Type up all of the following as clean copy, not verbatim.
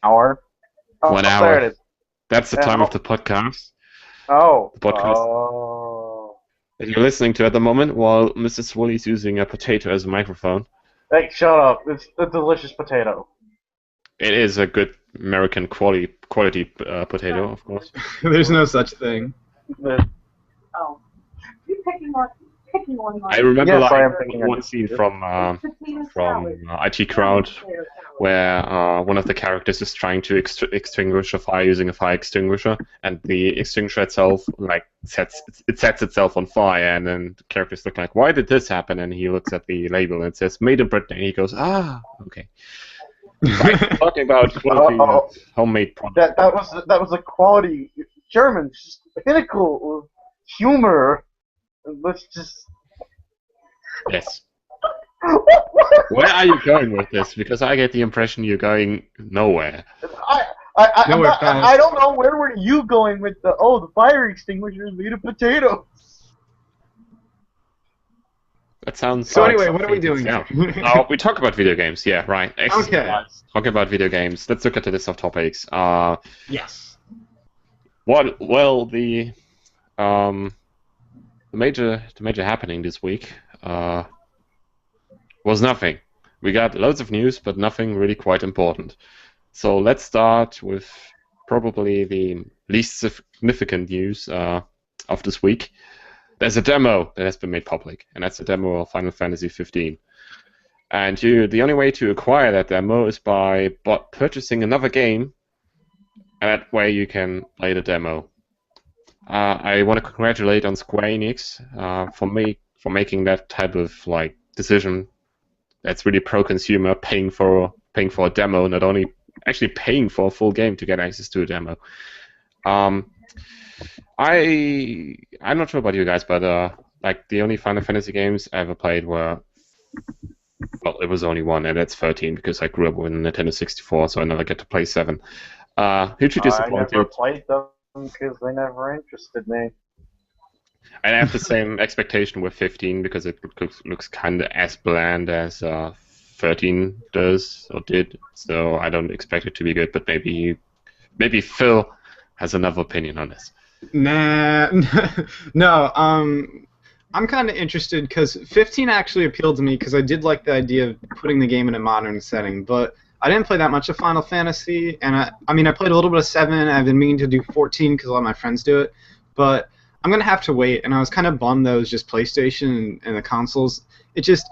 hour. Oh, 1 hour. there it is. That's the time of the podcast. Oh. The podcast Oh. that you're listening to at the moment while Mr. Swilly is using a potato as a microphone. Hey, shut up. It's a delicious potato. It is a good American quality potato, of course. There's no such thing. Oh. You're picking on I remember Yes, I am like thinking one scene from IT Crowd where one of the characters is trying to extinguish a fire using a fire extinguisher, and the extinguisher itself sets itself on fire, and then the characters look like, why did this happen? And he looks at the label and it says made in Britain, and he goes, okay. Right, talking about quality homemade products. That was a quality German, just pinnacle of humor. Let's just. Yes. Where are you going with this? Because I get the impression you're going nowhere. I don't know where were you going with the fire extinguisher is made of potatoes. That sounds. So anyway, what are we doing? We talk about video games. Yeah, right. Excellent. Okay. Talking about video games. Let's look at the list of topics. Yes. Well, the major happening this week was nothing. We got loads of news, but nothing really quite important. So let's start with probably the least significant news of this week. There's a demo that has been made public, and that's the demo of Final Fantasy 15. And the only way to acquire that demo is by purchasing another game, and that way you can play the demo. I want to congratulate on Square Enix for making that type of decision. That's really pro-consumer, paying for a demo, not only actually paying for a full game to get access to a demo. I'm not sure about you guys, but the only Final Fantasy games I ever played were, well, it was only one, and that's 13 because I grew up with a Nintendo 64, so I never get to play 7. Hugely disappointed. I never played them because they never interested me. I have the same expectation with 15 because it looks kind of as bland as 13 does or did, so I don't expect it to be good. But maybe Phil has another opinion on this. Nah, no. I'm kind of interested because 15 actually appealed to me because I did like the idea of putting the game in a modern setting, but I didn't play that much of Final Fantasy, and I played a little bit of 7. I've been meaning to do 14 because a lot of my friends do it, but I'm gonna have to wait. And I was kind of bummed that it was just PlayStation and the consoles. It just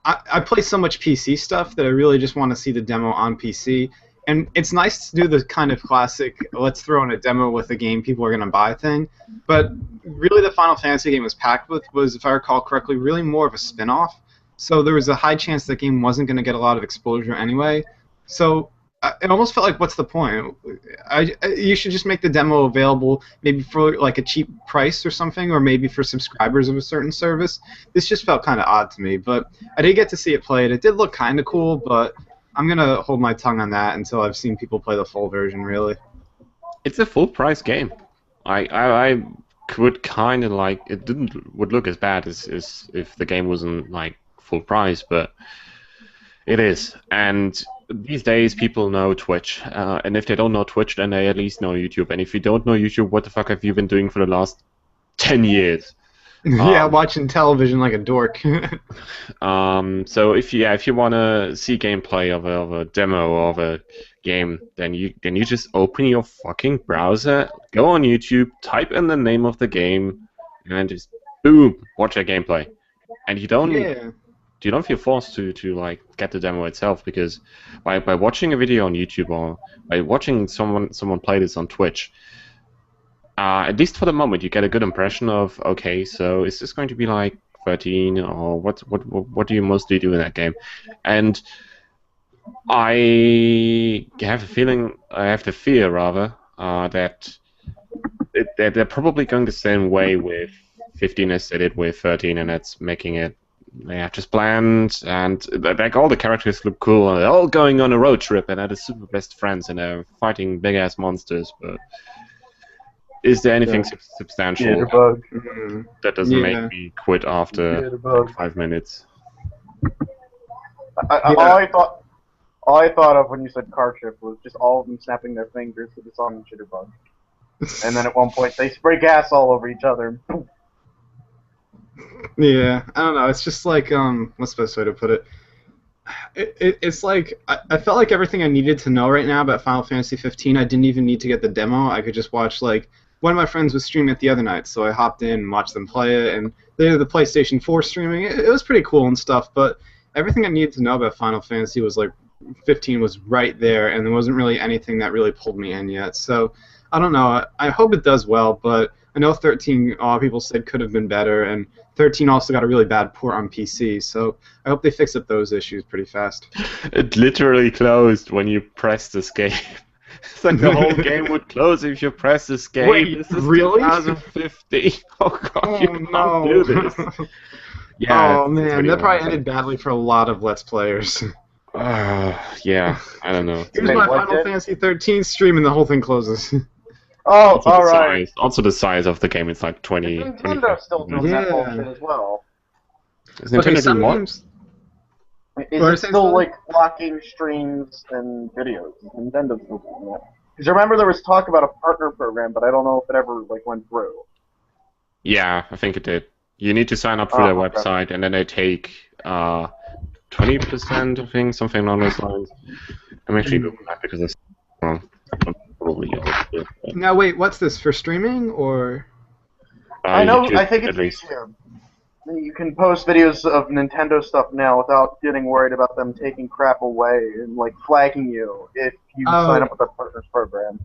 I play so much PC stuff that I really just want to see the demo on PC. And it's nice to do the kind of classic, let's throw in a demo with a game people are going to buy thing. But really the Final Fantasy game was packed with was, if I recall correctly, really more of a spin-off. So there was a high chance that game wasn't going to get a lot of exposure anyway. So it almost felt like, what's the point? You should just make the demo available maybe for a cheap price or something, or maybe for subscribers of a certain service. This just felt kind of odd to me. But I did get to see it played. It did look kind of cool, but I'm going to hold my tongue on that until I've seen people play the full version, really. It's a full-price game. I would kind of it would look as bad as if the game wasn't full price, but it is. And these days people know Twitch, and if they don't know Twitch, then they at least know YouTube. And if you don't know YouTube, what the fuck have you been doing for the last 10 years? Yeah, watching television like a dork. So if you want to see gameplay of a demo of a game, then you just open your fucking browser, go on YouTube, type in the name of the game, and just boom, watch a gameplay. And you don't feel forced to get the demo itself, because by watching a video on YouTube or by watching someone play this on Twitch, at least for the moment, you get a good impression of, okay, so is this going to be 13, or what do you mostly do in that game? And I have the fear rather, that they're probably going the same way with 15 as they did with 13, and that's making it just bland, and all the characters look cool, and they're all going on a road trip, and they're the super best friends, and they're fighting big-ass monsters, but is there anything substantial that doesn't make me quit after 5 minutes? All I thought of when you said car trip was just all of them snapping their fingers to the song Jitterbug. And then at one point they spray gas all over each other. Yeah, I don't know. It's just like what's the best way to put it? It's like I felt like everything I needed to know right now about Final Fantasy 15. I didn't even need to get the demo. I could just watch like one of my friends was streaming it the other night, so I hopped in and watched them play it. And they had the PlayStation 4 streaming. It was pretty cool and stuff. But everything I needed to know about Final Fantasy was like 15 was right there, and there wasn't really anything that really pulled me in yet. So I don't know. I hope it does well, but I know 13. A lot of people said could have been better, and 13 also got a really bad port on PC, so I hope they fix up those issues pretty fast. It literally closed when you pressed escape. It's like the whole game would close if you press escape. Wait, this is really? 2015. Oh god, you can't no. do this. Yeah. Oh man, really that probably annoying. ended badly for a lot of Let's Players. Yeah, I don't know. Here's Wait, my what Final did? Fantasy 13 stream and the whole thing closes. Oh, Also all the right. size. Also the size of the game is like 20. Nintendo's still doing that Yeah. bullshit as well. Is Nintendo doing what? games. Is What it are saying, still Swilly? like blocking streams and videos? Nintendo's still doing that. Because remember there was talk about a partner program, but I don't know if it ever like went through. Yeah, I think it did. You need to sign up for their Okay. website, and then they take 20%, I think, something along those lines. I'm actually doing that because it's wrong. Probably Now wait, what's this for streaming or? I know. YouTube, I think at it's least. YouTube. You can post videos of Nintendo stuff now without getting worried about them taking crap away and like flagging you if you Oh. sign up with their partners program.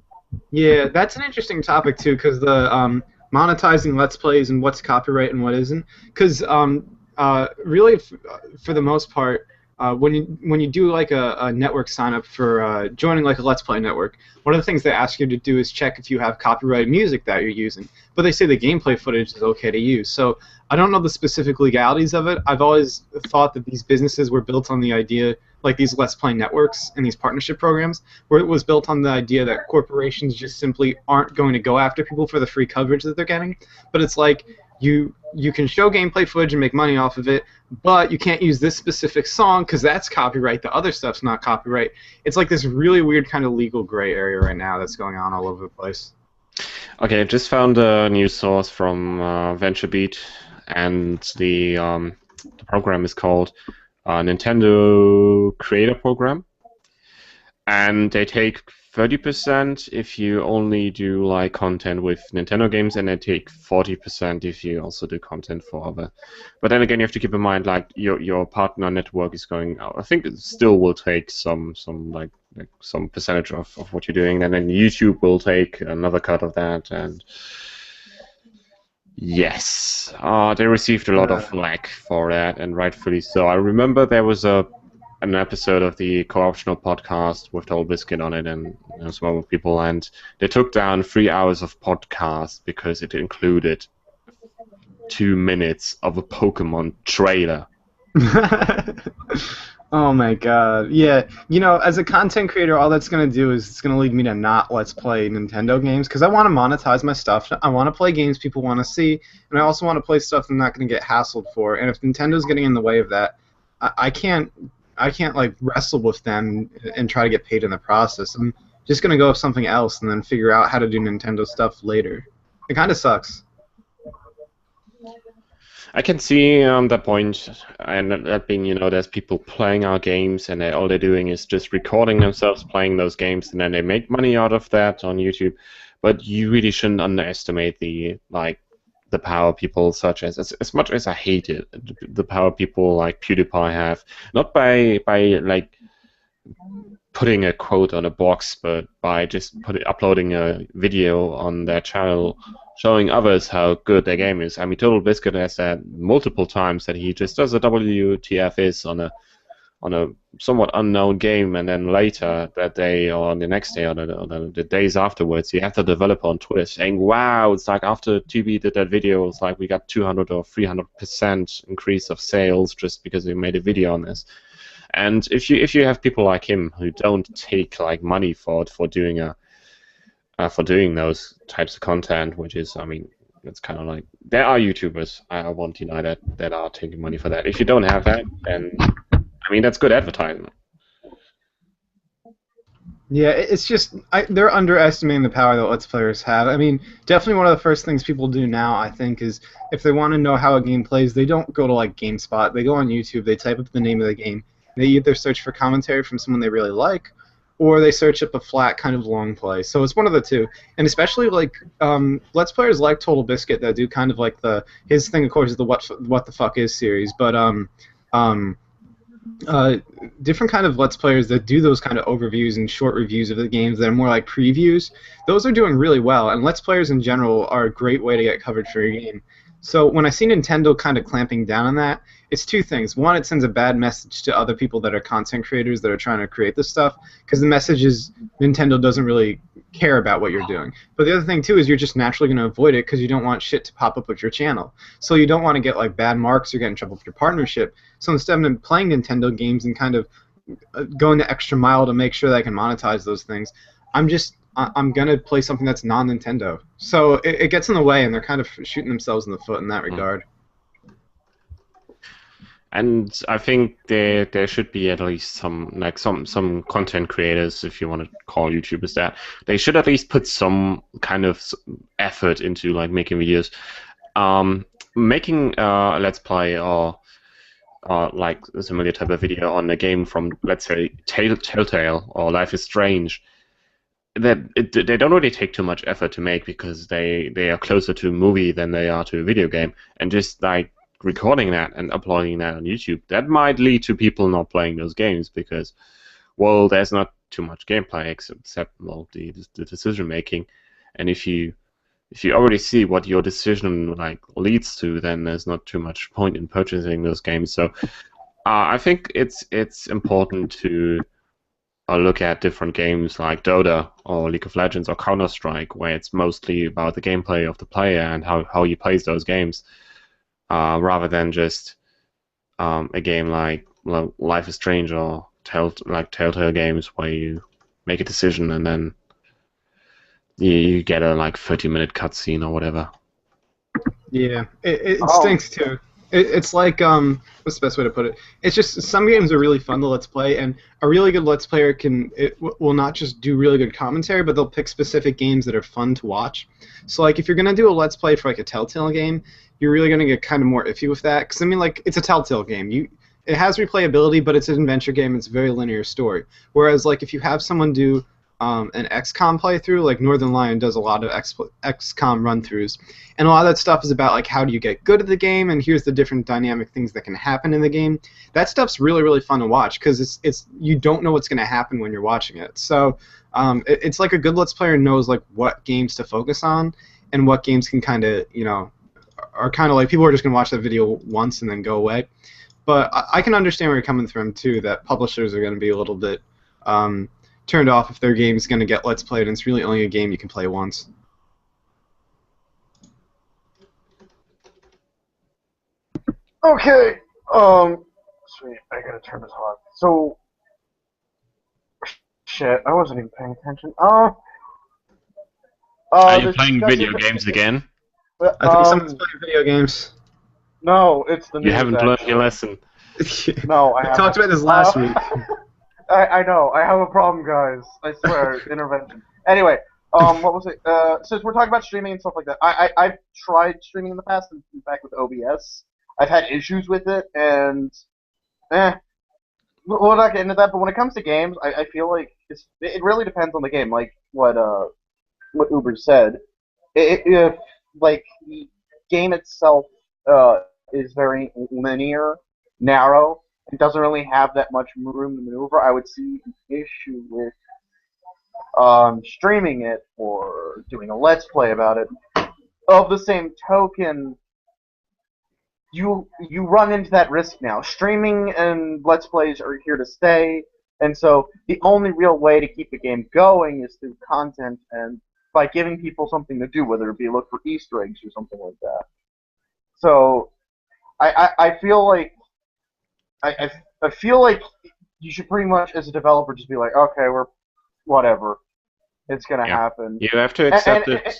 Yeah, that's an interesting topic too, because the monetizing Let's Plays and what's copyright and what isn't. Because really, for the most part, when you do like a network sign up for joining like a Let's Play network, one of the things they ask you to do is check if you have copyrighted music that you're using. But they say the gameplay footage is okay to use. So I don't know the specific legalities of it. I've always thought that these businesses were built on the idea, like these Let's Play networks and these partnership programs, where it was built on the idea that corporations just simply aren't going to go after people for the free coverage that they're getting. But it's like you can show gameplay footage and make money off of it, but you can't use this specific song because that's copyright. The other stuff's not copyright. It's like this really weird kind of legal gray area right now that's going on all over the place. Okay, I just found a news source from VentureBeat, and the program is called Nintendo Creator Program, and they take 30% if you only do like content with Nintendo games, and they take 40% if you also do content for other. But then again, you have to keep in mind like your partner network is going out. I think it still will take some like some percentage of what you're doing, and then YouTube will take another cut of that. And yes, they received a lot of flack for that, and rightfully so. I remember there was an episode of the Co-optional podcast with Toll Biscuit on it and some other people, and they took down 3 hours of podcast because it included 2 minutes of a Pokemon trailer. Oh my god. Yeah, you know, as a content creator, all that's going to do is it's going to lead me to not Let's Play Nintendo games, because I want to monetize my stuff. I want to play games people want to see, and I also want to play stuff I'm not going to get hassled for. And if Nintendo's getting in the way of that, I can't like wrestle with them and try to get paid in the process. I'm just going to go with something else and then figure out how to do Nintendo stuff later. It kind of sucks. I can see that point, and that being, you know, there's people playing our games, and all they're doing is just recording themselves playing those games, and then they make money out of that on YouTube. But you really shouldn't underestimate the power people such as much as I hate it, the power people like PewDiePie have, not by like putting a quote on a box, but by just uploading a video on their channel showing others how good their game is. I mean, Total Biscuit has said multiple times that he just does a WTF is on a somewhat unknown game, and then later that day or the next day or the days afterwards, you have the developer on Twitter saying, "Wow, it's like after TB did that video, it's like we got 200 or 300% increase of sales just because we made a video on this." And if you have people like him who don't take like money for doing those types of content, which is, I mean, it's kind of like there are YouTubers, I won't deny that are taking money for that. If you don't have that, then I mean that's good advertisement. Yeah, it's just they're underestimating the power that Let's Players have. I mean, definitely one of the first things people do now, I think, is if they want to know how a game plays, they don't go to like GameSpot. They go on YouTube, they type up the name of the game. They either search for commentary from someone they really like, or they search up a flat kind of long play. So it's one of the two. And especially like Let's Players like Total Biscuit that do kind of like his thing, of course, is the What the Fuck Is series, but um, different kind of Let's Players that do those kind of overviews and short reviews of the games that are more like previews, those are doing really well, and Let's Players in general are a great way to get coverage for your game. So when I see Nintendo kind of clamping down on that, it's two things. One, it sends a bad message to other people that are content creators that are trying to create this stuff, because the message is Nintendo doesn't really care about what you're doing. But the other thing, too, is you're just naturally going to avoid it because you don't want shit to pop up with your channel. So you don't want to get like bad marks or get in trouble with your partnership. So instead of playing Nintendo games and kind of going the extra mile to make sure that I can monetize those things, I'm gonna play something that's non-Nintendo. So it gets in the way, and they're kind of shooting themselves in the foot in that regard. And I think there should be at least some content creators, if you want to call YouTubers that, they should at least put some kind of effort into like making videos, making a Let's Play or like a similar type of video on a game from, let's say, Telltale or Life is Strange. They don't really take too much effort to make because they are closer to a movie than they are to a video game, and just like recording that and uploading that on YouTube, that might lead to people not playing those games because, well, there's not too much gameplay except well, the decision making, and if you already see what your decision like leads to, then there's not too much point in purchasing those games. So I think it's important to look at different games like Dota or League of Legends or Counter-Strike, where it's mostly about the gameplay of the player and how he plays those games, rather than just a game like Life is Strange or Telltale games where you make a decision and then you get a like 30-minute cutscene or whatever. Yeah, it stinks too. It's like what's the best way to put it? It's just some games are really fun to Let's Play, and a really good Let's Player will not just do really good commentary, but they'll pick specific games that are fun to watch. So like if you're gonna do a Let's Play for like a Telltale game, you're really gonna get kind of more iffy with that, because I mean like it's a Telltale game. It has replayability, but it's an adventure game. It's a very linear story. Whereas like if you have someone do an XCOM playthrough, like Northern Lion does a lot of XCOM run-throughs, and a lot of that stuff is about like how do you get good at the game, and here's the different dynamic things that can happen in the game. That stuff's really really fun to watch because it's you don't know what's going to happen when you're watching it. So it's like a good Let's Player knows like what games to focus on and what games can kind of are kind of like people are just going to watch that video once and then go away. But I can understand where you're coming from too. That publishers are going to be a little bit turned off if their game is going to get Let's Played, and it's really only a game you can play once. Okay. Sweet. I gotta turn this on. So, shit. I wasn't even paying attention. Are you playing video games again? I think someone's playing video games. No, it's the news. You haven't learned your lesson. No, I haven't. Talked about this last week. I know. I have a problem, guys. I swear. Intervention. Anyway, what was it? Since we're talking about streaming and stuff like that, I've tried streaming in the past, in fact, with OBS. I've had issues with it, and we'll not get into that. But when it comes to games, I feel like it really depends on the game. Like what Uber said, if like the game itself is very linear, narrow, and doesn't really have that much room to maneuver, I would see an issue with streaming it or doing a Let's Play about it. Of the same token, you run into that risk now. Streaming and Let's Plays are here to stay, and so the only real way to keep the game going is through content and by giving people something to do, whether it be look for Easter eggs or something like that. So I feel like I feel like you should pretty much, as a developer, just be like, okay, we're whatever, it's gonna happen. You have to accept it.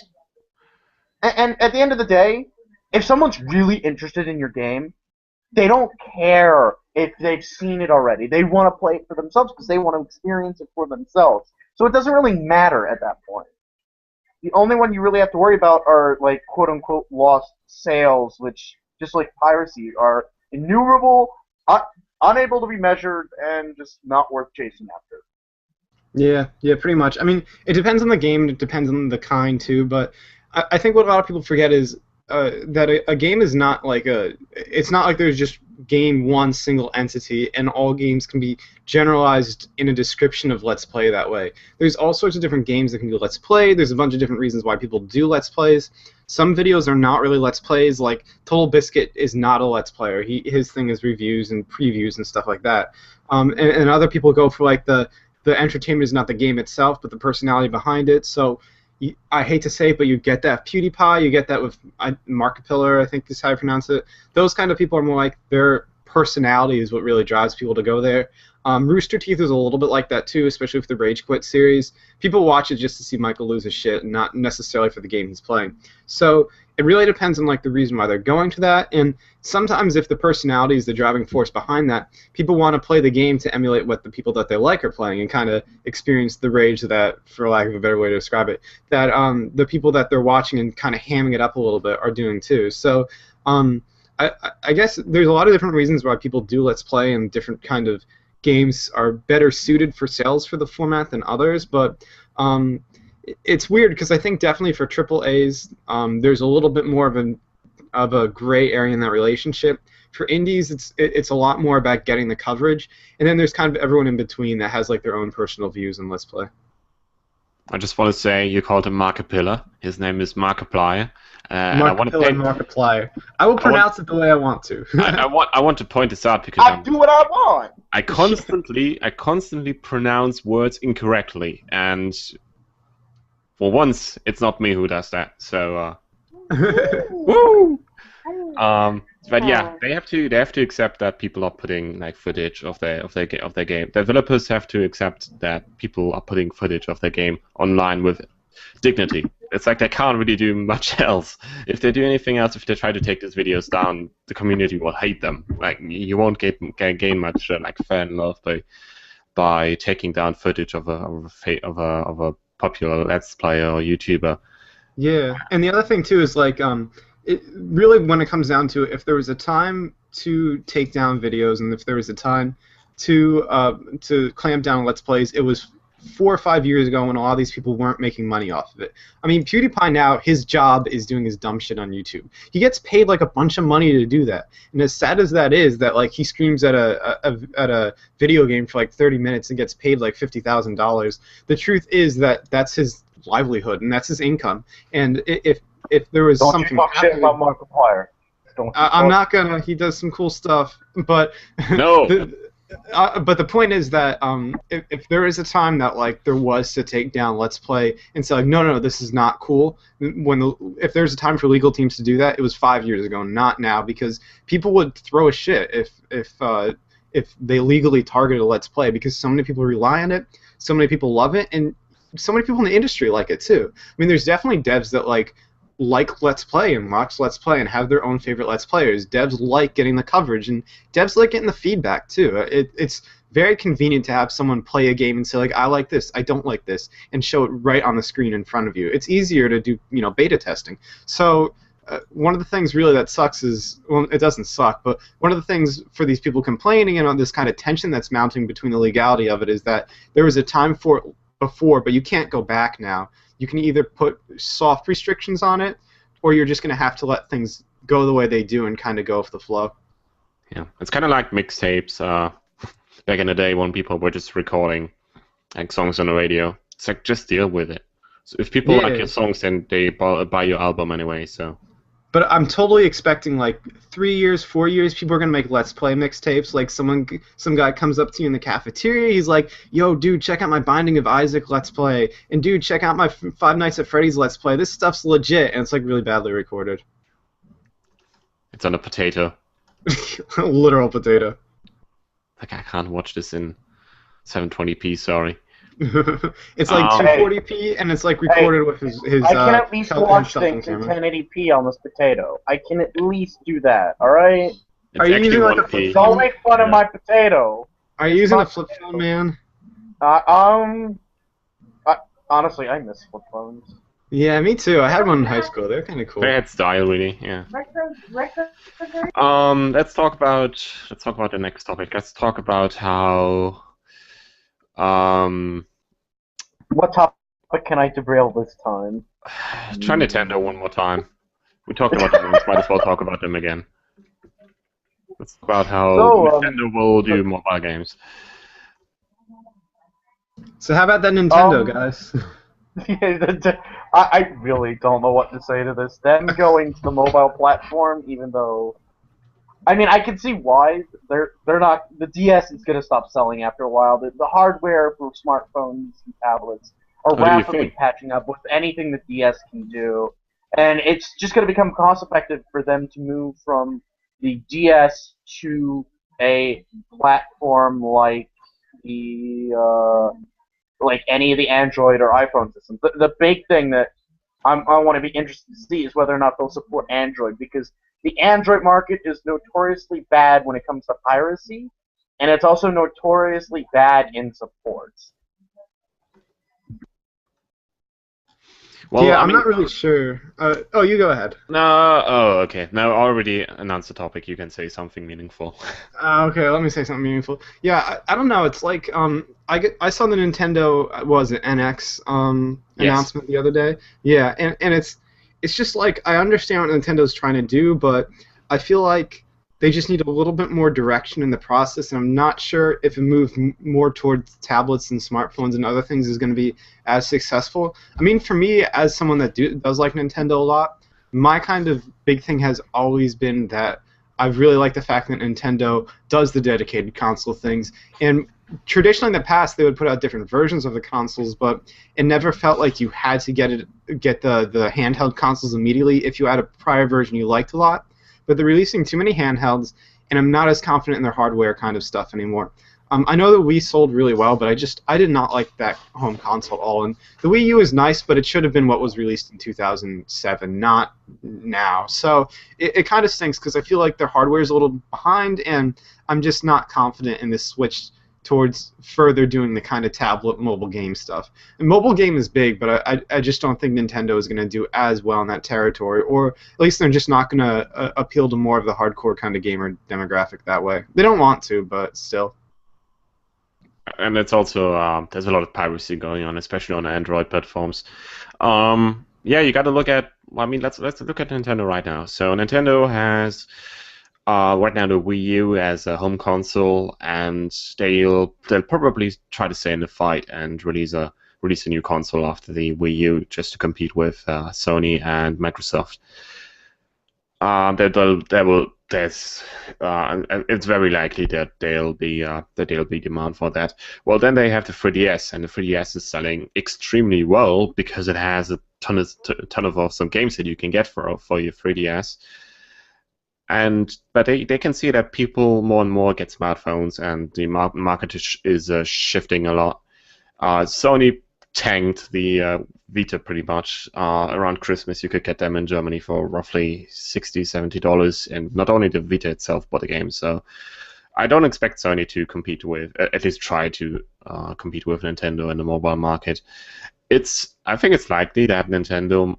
And at the end of the day, if someone's really interested in your game, they don't care if they've seen it already. They want to play it for themselves because they want to experience it for themselves. So it doesn't really matter at that point. The only one you really have to worry about are, like, quote-unquote lost sales, which, just like piracy, are innumerable, unable to be measured, and just not worth chasing after. Yeah, pretty much. I mean, it depends on the game, it depends on the kind, too, but I think what a lot of people forget is that a game is not like it's not like there's just game one single entity, and all games can be generalized in a description of Let's Play that way. There's all sorts of different games that can do Let's Play. There's a bunch of different reasons why people do Let's Plays. Some videos are not really Let's Plays, like Total Biscuit is not a Let's Player. His thing is reviews and previews and stuff like that. And other people go for like the entertainment is not the game itself, but the personality behind it. So I hate to say it, but you get that PewDiePie, you get that with Markiplier, I think is how you pronounce it. Those kind of people are more like their personality is what really drives people to go there. Rooster Teeth is a little bit like that too, especially with the Rage Quit series. People watch it just to see Michael lose his shit, and not necessarily for the game he's playing. So it really depends on like the reason why they're going to that, and sometimes if the personality is the driving force behind that, people want to play the game to emulate what the people that they like are playing and kind of experience the rage that, for lack of a better way to describe it, that the people that they're watching and kind of hamming it up a little bit are doing too. So I guess there's a lot of different reasons why people do Let's Play, and different kind of games are better suited for sales for the format than others, but it's weird because I think definitely for AAAs, there's a little bit more of a gray area in that relationship. For indies, it's a lot more about getting the coverage, and then there's kind of everyone in between that has like their own personal views on Let's Play. I just want to say you called him Markiplier. His name is Markiplier. Markiplier. I will pronounce it the way I want to. I want to point this out because I do what I want. I constantly pronounce words incorrectly, and for once, it's not me who does that. So, woo! But yeah, they have to accept that people are putting like footage of their game. Developers have to accept that people are putting footage of their game online with dignity. It's like they can't really do much else. If they do anything else, if they try to take these videos down, the community will hate them. Like you won't gain much like fan love by taking down footage of a popular Let's Player or YouTuber. Yeah, and the other thing too is like it really, when it comes down to it, if there was a time to take down videos and if there was a time to clamp down on Let's Plays, it was 4 or 5 years ago when a lot of these people weren't making money off of it. I mean, PewDiePie now, his job is doing his dumb shit on YouTube. He gets paid like a bunch of money to do that. And as sad as that is, that like he screams at a video game for like 30 minutes and gets paid like $50,000, the truth is that that's his livelihood and that's his income. And if there was something... Don't you talk shit about Markiplier. I'm not gonna. He does some cool stuff, but No. But the point is that if there is a time that like there was to take down Let's Play and say like no, this is not cool. If there's a time for legal teams to do that, it was 5 years ago, not now, because people would throw a shit if they legally targeted a Let's Play, because so many people rely on it, so many people love it, and so many people in the industry like it too. I mean, there's definitely devs that like Let's Play and watch Let's Play and have their own favorite Let's Players. Devs like getting the coverage, and devs like getting the feedback too. It's very convenient to have someone play a game and say like, I like this, I don't like this, and show it right on the screen in front of you. It's easier to do, beta testing. So one of the things really that sucks is, well, it doesn't suck, but one of the things for these people complaining and on this kind of tension that's mounting between the legality of it is that there was a time for it before, but you can't go back now. You can either put soft restrictions on it, or you're just going to have to let things go the way they do and kind of go with the flow. Yeah, it's kind of like mixtapes back in the day when people were just recording like songs on the radio. It's like, just deal with it. So if people like your songs, then they buy your album anyway. So. But I'm totally expecting like 3 years, 4 years, people are gonna make Let's Play mixtapes. Like some guy comes up to you in the cafeteria, he's like, "Yo, dude, check out my Binding of Isaac Let's Play," and dude, check out my Five Nights at Freddy's Let's Play. This stuff's legit, and it's like really badly recorded. It's on a potato. A literal potato. Like I can't watch this in 720p. Sorry. It's like 240p, and it's like recorded with his. I can at least watch things in 1080p on this potato. I can at least do that. All right. Are you using like a flip phone? Don't make fun of my potato. Are you using a flip phone, man? Honestly, I miss flip phones. Yeah, me too. I had one in high school. They're kind of cool. They had style, really. Yeah. Let's talk about the next topic. Let's talk about how What topic can I derail this time? try Nintendo one more time. We talked about them once. Might as well talk about them again. Let's talk about how Nintendo will do mobile games. So how about that Nintendo, guys? I really don't know what to say to this. Them going to the mobile platform, even though, I mean, I can see why they're not. The DS is going to stop selling after a while. The hardware for smartphones and tablets are rapidly catching up with anything the DS can do, and it's just going to become cost effective for them to move from the DS to a platform like like any of the Android or iPhone systems. The big thing that I want to be interested to see is whether or not they'll support Android, because the Android market is notoriously bad when it comes to piracy, and it's also notoriously bad in support. Well, yeah, I'm not really sure. Oh, you go ahead. No, oh, okay. No, I already announced the topic. You can say something meaningful. Okay, let me say something meaningful. Yeah, I don't know. It's like I saw the Nintendo NX announcement the other day. Yeah, and it's just like, I understand what Nintendo's trying to do, but I feel like they just need a little bit more direction in the process, and I'm not sure if a move more towards tablets and smartphones and other things is going to be as successful. I mean, for me, as someone that does like Nintendo a lot, my kind of big thing has always been that I really like the fact that Nintendo does the dedicated console things. And traditionally in the past, they would put out different versions of the consoles, but it never felt like you had to get the handheld consoles immediately if you had a prior version you liked a lot. But they're releasing too many handhelds, and I'm not as confident in their hardware kind of stuff anymore. I know the Wii sold really well, but I did not like that home console at all. And the Wii U is nice, but it should have been what was released in 2007, not now. So it kind of stinks, because I feel like their hardware is a little behind, and I'm just not confident in this switch towards further doing the kind of tablet mobile game stuff. And mobile game is big, but I just don't think Nintendo is going to do as well in that territory, or at least they're just not going to appeal to more of the hardcore kind of gamer demographic that way. They don't want to, but still. And it's also, there's a lot of piracy going on, especially on Android platforms. Yeah, you got to look at, I mean, let's look at Nintendo right now. So Nintendo has right now the Wii U as a home console, and they'll probably try to stay in the fight and release a new console after the Wii U, just to compete with Sony and Microsoft. It's very likely that there'll be demand for that. Well, then they have the 3DS, and the 3DS is selling extremely well because it has a ton of awesome games that you can get for your 3DS. But they can see that people more and more get smartphones, and the market is shifting a lot. Sony tanked the Vita pretty much. Around Christmas, you could get them in Germany for roughly $60-$70, and not only the Vita itself, but the game. So I don't expect Sony to compete with, at least try to compete with Nintendo in the mobile market. I think it's likely that Nintendo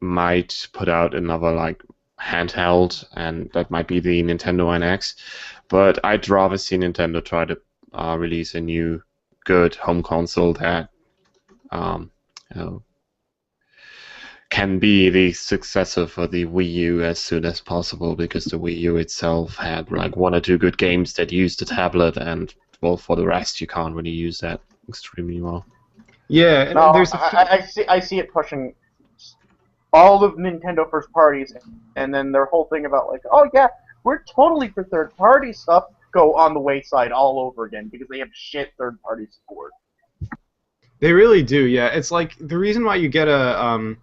might put out another handheld, and that might be the Nintendo NX. But I'd rather see Nintendo try to release a new good home console that can be the successor for the Wii U as soon as possible, because the Wii U itself had one or two good games that used the tablet, and well, for the rest you can't really use that extremely well. Yeah, and no, there's I see it pushing all of Nintendo first parties, and then their whole thing about oh yeah, we're totally for third party stuff, go on the wayside all over again because they have shit third party support. They really do, yeah. It's like the reason why you get a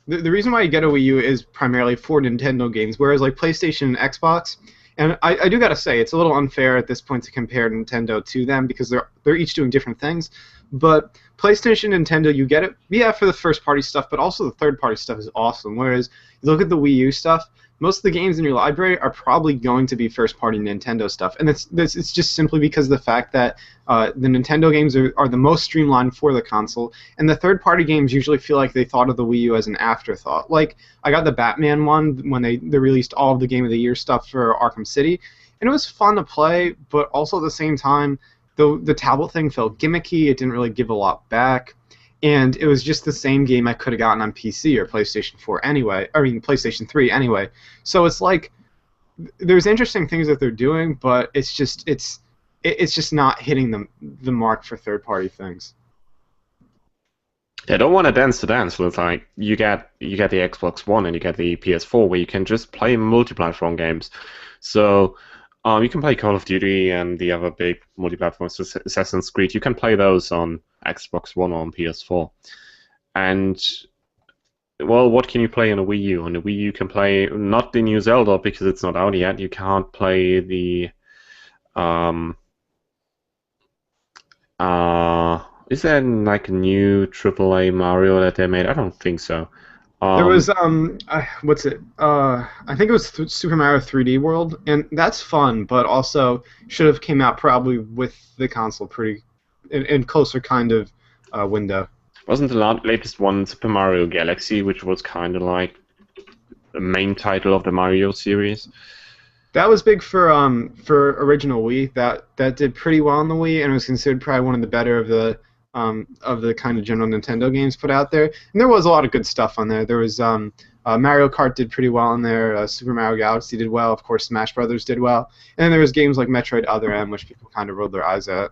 the reason why you get a Wii U is primarily for Nintendo games, whereas PlayStation and Xbox. And I do gotta say, it's a little unfair at this point to compare Nintendo to them, because they're each doing different things. But PlayStation and Nintendo, you get it, yeah, for the first party stuff, but also the third party stuff is awesome. Whereas you look at the Wii U stuff, most of the games in your library are probably going to be first-party Nintendo stuff, and it's just simply because of the fact that the Nintendo games are the most streamlined for the console, and the third-party games usually feel like they thought of the Wii U as an afterthought. Like, I got the Batman one when they released all of the Game of the Year stuff for Arkham City, and it was fun to play, but also at the same time, the tablet thing felt gimmicky. It didn't really give a lot back. And it was just the same game I could have gotten on PC or PlayStation 4 anyway. I mean, PlayStation 3 anyway. So it's like, there's interesting things that they're doing, but it's just not hitting the mark for third-party things. They don't want to dance with, like, you get the Xbox One and you get the PS4 where you can just play multi-platform games. So you can play Call of Duty and the other big multi-platforms, Assassin's Creed. You can play those on Xbox One or on PS4. And, well, what can you play on a Wii U? On a Wii U you can play not the new Zelda because it's not out yet. You can't play the... is there like a new AAA Mario that they made? I don't think so. There was what's it? I think it was Super Mario 3D World, and that's fun, but also should have came out probably with the console pretty in closer kind of window. Wasn't the latest one Super Mario Galaxy, which was kind of like the main title of the Mario series? That was big for original Wii. That did pretty well on the Wii, and was considered probably one of the better of the kind of general Nintendo games put out there. And there was a lot of good stuff on there. There was Mario Kart did pretty well on there. Super Mario Galaxy did well. Of course, Smash Brothers did well. And then there was games like Metroid Other M, which people kind of rolled their eyes at.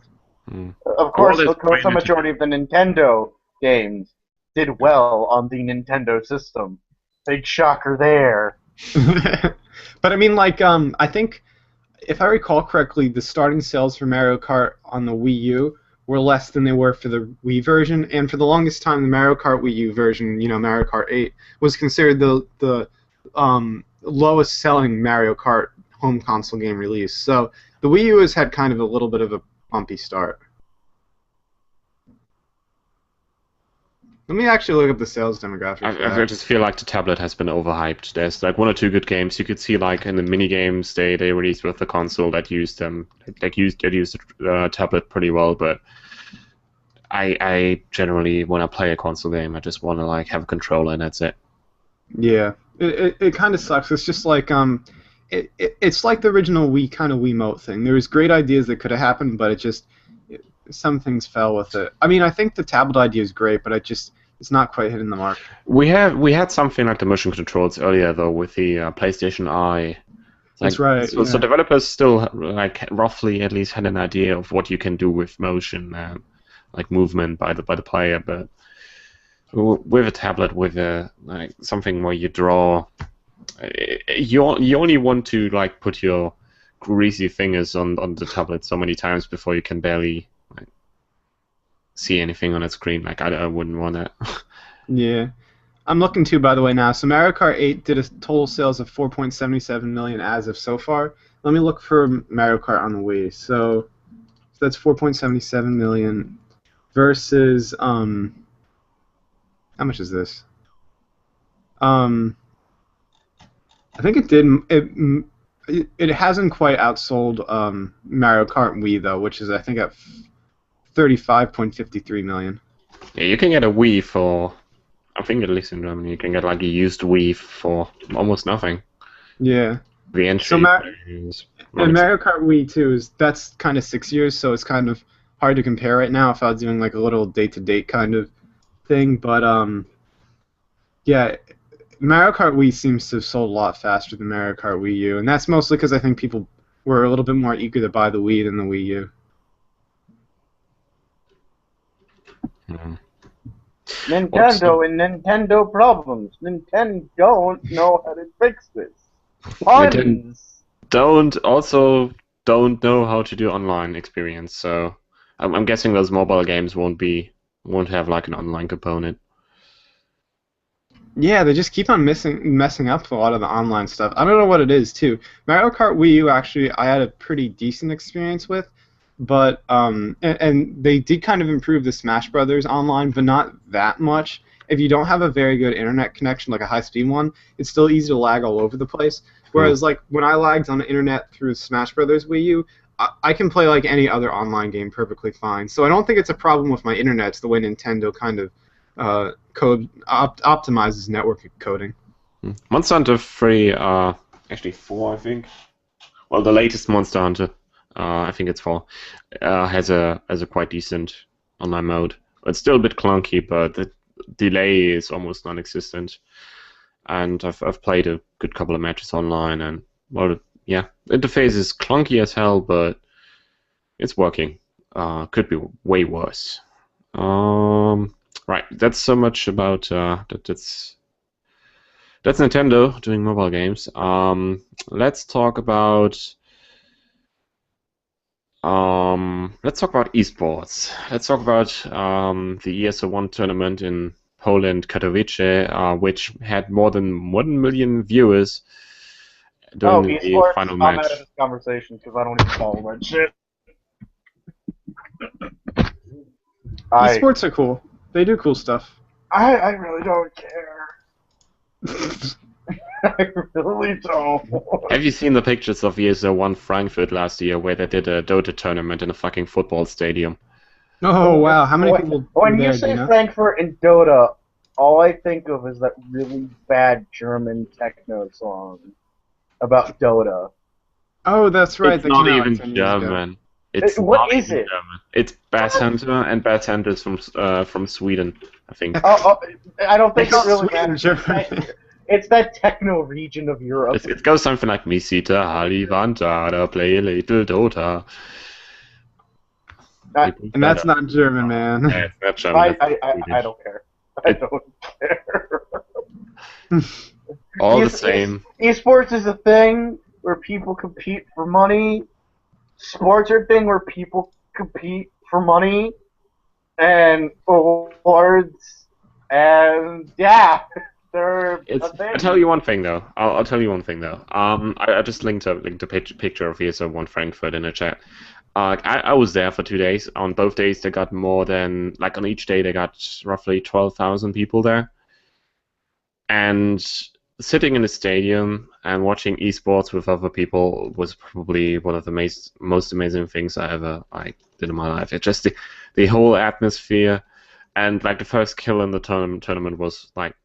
Of course, the majority of the Nintendo games did well on the Nintendo system. Big shocker there. But I mean, like, I think, if I recall correctly, the starting sales for Mario Kart on the Wii U were less than they were for the Wii version, and for the longest time, the Mario Kart Wii U version, Mario Kart 8, was considered the lowest selling Mario Kart home console game release. So the Wii U has had kind of a little bit of a bumpy start. Let me actually look up the sales demographics. I just feel like the tablet has been overhyped. There's like one or two good games you could see, like in the mini games they released with the console that used the tablet pretty well. But I generally, when I play a console game, I just want to like have a controller and that's it. Yeah, it kind of sucks. It's just like it's like the original Wii kind of Wiimote thing. There was great ideas that could have happened, but some things fell with it. I mean, I think the tablet idea is great, but it's not quite hitting the mark. We had something like the motion controls earlier though with the PlayStation Eye. That's right. So developers still like roughly at least had an idea of what you can do with motion and like movement by the player, but with a tablet with like something where you draw, you only want to like put your greasy fingers on the tablet so many times before you can barely see anything on a screen. Like I wouldn't want that. Yeah, I'm looking too, by the way, now. So Mario Kart 8 did a total sales of 4.77 million as of so far. Let me look for Mario Kart on the Wii. So that's 4.77 million versus how much is this? I think it hasn't quite outsold Mario Kart Wii though, which is I think at 35.53 million. Yeah, you can get a Wii for, I think at least in Germany, you can get like a used Wii for almost nothing. Yeah. The entry. So Mario Kart Wii 2 that's kind of 6 years, so it's kind of hard to compare right now if I was doing like a little date-to-date kind of thing. But yeah, Mario Kart Wii seems to have sold a lot faster than Mario Kart Wii U, and that's mostly because I think people were a little bit more eager to buy the Wii than the Wii U. Nintendo and Nintendo problems. Nintendo don't know how to fix this. Puns. Don't know how to do online experience. So I'm guessing those mobile games won't have like an online component. Yeah, they just keep on messing up a lot of the online stuff. I don't know what it is too. Mario Kart Wii U actually I had a pretty decent experience with. But and they did kind of improve the Smash Brothers online, but not that much. if you don't have a very good internet connection, like a high-speed one, it's still easy to lag all over the place. Whereas, like, when I lagged on the internet through Smash Brothers Wii U, I can play like any other online game perfectly fine. So I don't think it's a problem with my internet. It's the way Nintendo kind of optimizes network coding. Monster Hunter 3, actually 4, I think. Well, the latest Monster Hunter, I think it's 4, has a quite decent online mode. It's still a bit clunky, but the delay is almost non-existent. And I've played a good couple of matches online, and well, yeah, the interface is clunky as hell, but it's working. Could be way worse. Right, that's so much about that's Nintendo doing mobile games. Let's talk about esports. Let's talk about the ESO1 tournament in Poland, Katowice, which had more than 1 million viewers during the esports, final I'm match. out of this conversation because I don't even follow that shit. Esports are cool. They do cool stuff. I really don't care. I really don't. Have you seen the pictures of ESO1 Frankfurt last year where they did a Dota tournament in a fucking football stadium? Oh wow, how many people When were you there, say Dina? Frankfurt and Dota, all I think of is that really bad German techno song about Dota. Oh, that's right. It's that not came out even like 10 years ago. German. It's What not is even it? German. It's Bass Hunter, and Bass Hunter is from Sweden, I think. I don't think It's it really Sweden, matters. German. It's that techno region of Europe. It goes something like Misita, Halivanta, play a little Dota. And that's not German, man. Yeah, it's not German. I don't care. I don't care. All the same. Esports is a thing where people compete for money. Sports are a thing where people compete for money and awards, and yeah, they're a thing. I'll tell you one thing though. I'll tell you one thing though. I just linked a picture of ESO1 Frankfurt in the chat. I was there for 2 days. On both days, they got more than, like on each day, they got roughly 12,000 people there. And sitting in a stadium and watching esports with other people was probably one of the most amazing things I ever did in my life. It just the whole atmosphere, and like the first kill in the tournament was like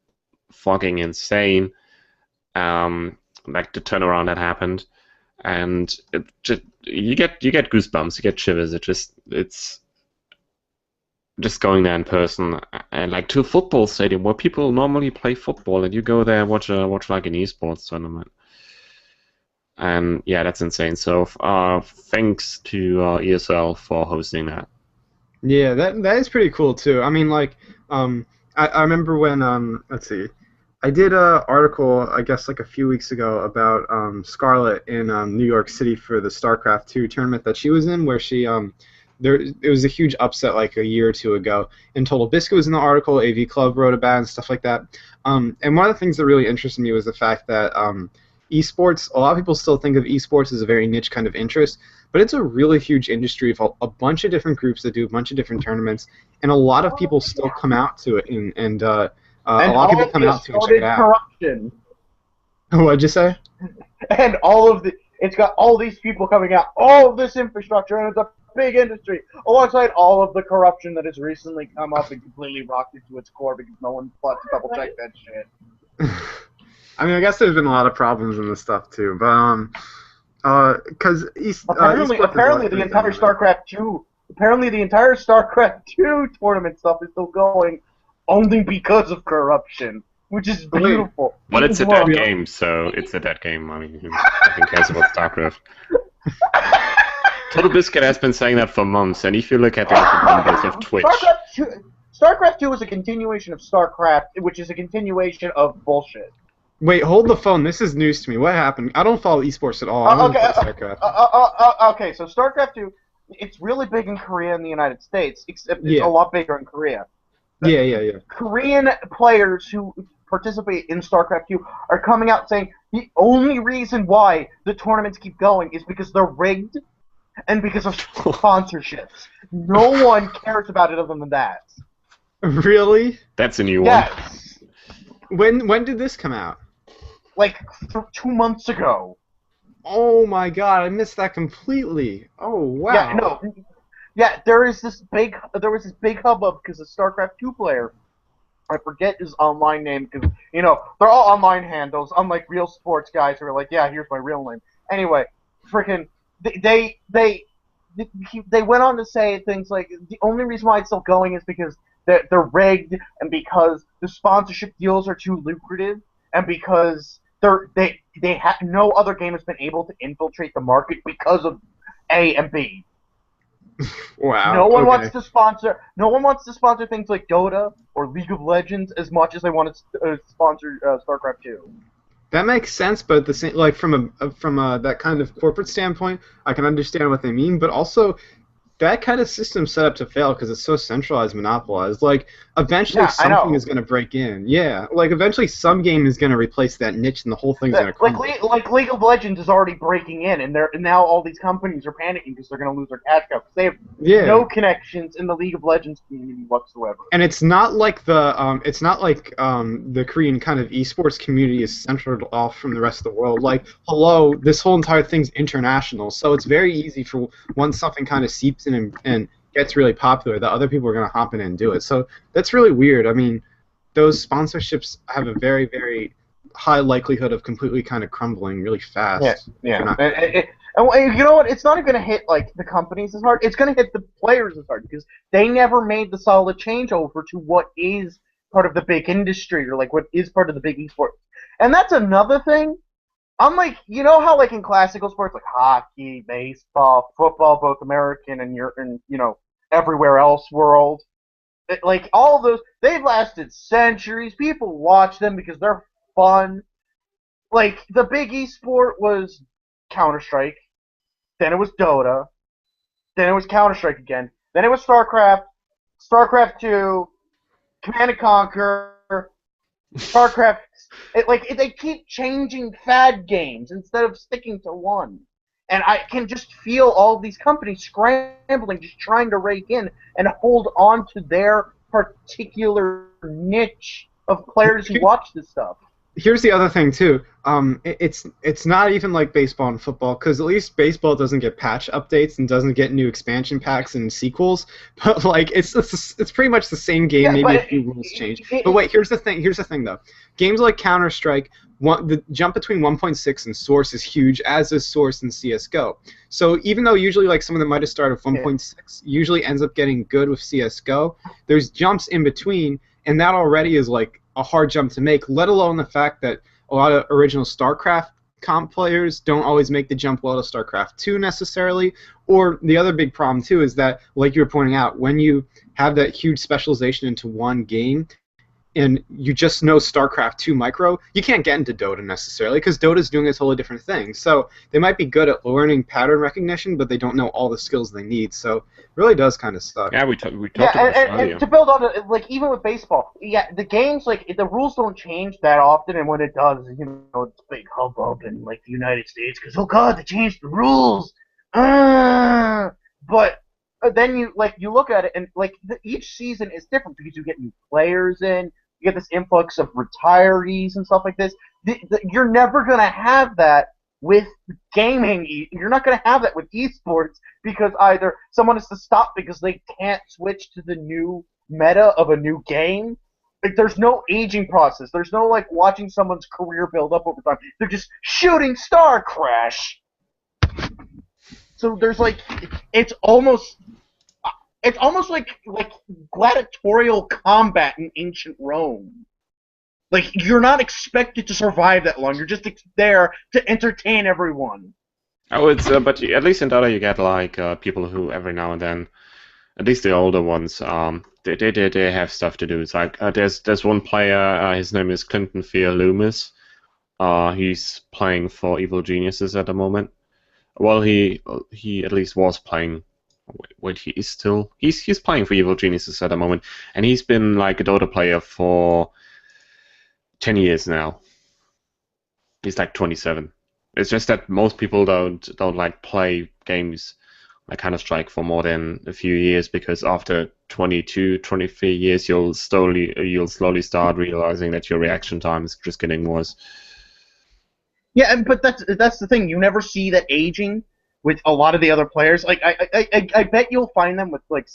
fucking insane. Like the turnaround that happened, and it just you get goosebumps, you get shivers. It's just going there in person, and like to a football stadium where people normally play football, and you go there and watch like an esports tournament. And yeah, that's insane. So thanks to ESL for hosting that. Yeah, that is pretty cool too. I mean, like, I remember when let's see, I did an article, I guess, like a few weeks ago about Scarlett in New York City for the StarCraft 2 tournament that she was in, where she it was a huge upset like a year or two ago, and Total Biscuit was in the article, AV Club wrote about it and stuff like that. And one of the things that really interested me was the fact that esports, a lot of people still think of esports as a very niche kind of interest, but it's a really huge industry of a bunch of different groups that do a bunch of different tournaments, and a lot of people still come out to it, and a lot of people come out to it and check it out. Corruption. What'd you say? And it's got all these people coming out, all of this infrastructure, and it's a big industry, alongside all of the corruption that has recently come up and completely rocked into its core because no one thought to double check that shit. I mean, I guess there's been a lot of problems in this stuff too, but because apparently the entire StarCraft 2 tournament stuff is still going only because of corruption, which is beautiful. Well, it's a dead game, so it's a dead game. I mean, who cares about StarCraft? Total Biscuit has been saying that for months, and if you look at the numbers of Twitch... StarCraft 2 is a continuation of StarCraft, which is a continuation of bullshit. Wait, hold the phone. This is news to me. What happened? I don't follow esports at all. I don't play StarCraft. Okay, so StarCraft 2, it's really big in Korea and the United States, except it's a lot bigger in Korea. Yeah. Korean players who participate in StarCraft 2 are coming out saying the only reason why the tournaments keep going is because they're rigged and because of sponsorships. No one cares about it other than that. Really? That's a new one. Yes, When did this come out? like 2 months ago. Oh my god, I missed that completely. Oh wow. Yeah, no, yeah. There was this big hubbub because the StarCraft 2 player, I forget his online name because they're all online handles, unlike real sports guys who are like, yeah, here's my real name. Anyway, freaking they went on to say things like the only reason why it's still going is because they're rigged and because the sponsorship deals are too lucrative and because no other game has been able to infiltrate the market because of A and B. Wow. No one okay. wants to sponsor. No one wants to sponsor things like Dota or League of Legends as much as they want to sponsor StarCraft 2. That makes sense, but the same, like from a that kind of corporate standpoint, I can understand what they mean. But also, that kind of system's set up to fail because it's so centralized, monopolized. Like, eventually Yeah, I know. something is going to break in. Yeah, like eventually some game is going to replace that niche, and the whole thing's going to crumble. Like League of Legends is already breaking in, and now all these companies are panicking because they're going to lose their cash cow because they have Yeah. no connections in the League of Legends community whatsoever. And it's not like the Korean kind of esports community is centered off from the rest of the world. Like, hello, this whole entire thing's international, so it's very easy for once something kind of seeps in and gets really popular, that other people are going to hop in and do it. So that's really weird. I mean, those sponsorships have a very, very high likelihood of completely kind of crumbling really fast. Yeah. And you know what? It's not even going to hit like the companies as hard. It's going to hit the players as hard because they never made the solid changeover to what is part of the big industry or like what is part of the big esports. And that's another thing. Unlike how like in classical sports like hockey, baseball, football, both American and everywhere else world, like all of those, they've lasted centuries. People watch them because they're fun. Like the big esport was Counter-Strike, then it was Dota, then it was Counter-Strike again, then it was StarCraft, StarCraft 2, Command and Conquer, StarCraft. They keep changing fad games instead of sticking to one. And I can just feel all of these companies scrambling, just trying to rake in and hold on to their particular niche of players who watch this stuff. Here's the other thing too. It's not even like baseball and football, because at least baseball doesn't get patch updates and doesn't get new expansion packs and sequels. But like it's pretty much the same game. Yeah, maybe a few rules change. But wait, here's the thing. Here's the thing though. Games like Counter-Strike, the jump between 1.6 and Source is huge, as is Source and CS:GO. So even though usually like someone that might have started with 1.6 usually ends up getting good with CS:GO, there's jumps in between, and that already is like a hard jump to make, let alone the fact that a lot of original StarCraft comp players don't always make the jump well to StarCraft 2 necessarily. Or the other big problem too is that, like you were pointing out, when you have that huge specialization into one game and you just know StarCraft 2 micro, you can't get into Dota necessarily because Dota's doing a totally different thing. So they might be good at learning pattern recognition, but they don't know all the skills they need. So it really does kind of suck. Yeah, we talked about this earlier. And to build on it, like even with baseball, the games like the rules don't change that often, and when it does, it's a big hubbub in like the United States because oh god, they changed the rules. But then you look at it and like each season is different because you get new players in. You get this influx of retirees and stuff like this. You're never going to have that with gaming. You're not going to have that with esports because either someone has to stop because they can't switch to the new meta of a new game. Like, there's no aging process. There's no, like, watching someone's career build up over time. They're just shooting star crash. So there's, like, it's almost like gladiatorial combat in ancient Rome. Like, you're not expected to survive that long. You're just there to entertain everyone. Oh, it's but at least in Dota you get like people who every now and then, at least the older ones, they have stuff to do. It's like there's one player, his name is Clinton Fear Loomis. He's playing for Evil Geniuses at the moment. Well, he at least was playing. Wait, he's playing for Evil Geniuses at the moment, and he's been like a Dota player for 10 years now. He's like 27. It's just that most people don't like play games Counter-Strike for more than a few years, because after 22, 23 years, you'll slowly start realizing that your reaction time is just getting worse. Yeah, but that's the thing. You never see that aging with a lot of the other players. Like I bet you'll find them with like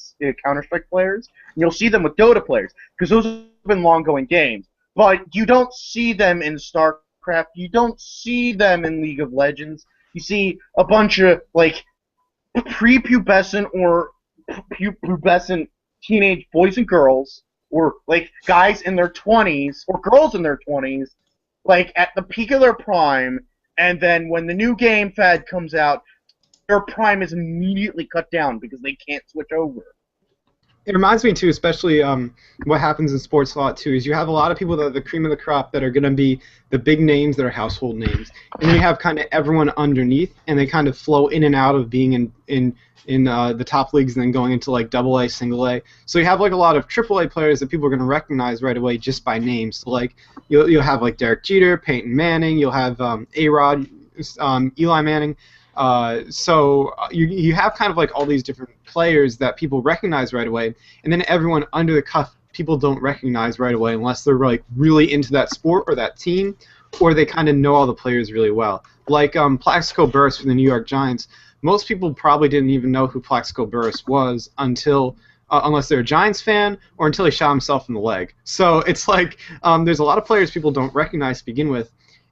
Counter-Strike players. And you'll see them with Dota players because those have been long-going games. But you don't see them in StarCraft. You don't see them in League of Legends. You see a bunch of like prepubescent or pubescent teenage boys and girls, or like guys in their 20s or girls in their 20s, like at the peak of their prime, and then when the new game fad comes out, their prime is immediately cut down because they can't switch over. It reminds me too, especially what happens in sports a lot too, is you have a lot of people that are the cream of the crop that are going to be the big names that are household names, and you have kind of everyone underneath, and they kind of flow in and out of being in the top leagues and then going into like AA, single A. So you have like a lot of AAA players that people are going to recognize right away just by names. So like you'll have like Derek Jeter, Peyton Manning, you'll have A-Rod, Eli Manning. So you have kind of like all these different players that people recognize right away, and then everyone under the cuff people don't recognize right away unless they're like really into that sport or that team, or they kind of know all the players really well. Like Plaxico Burress for the New York Giants. Most people probably didn't even know who Plaxico Burress was until, unless they're a Giants fan, or until he shot himself in the leg. So it's like there's a lot of players people don't recognize to begin with,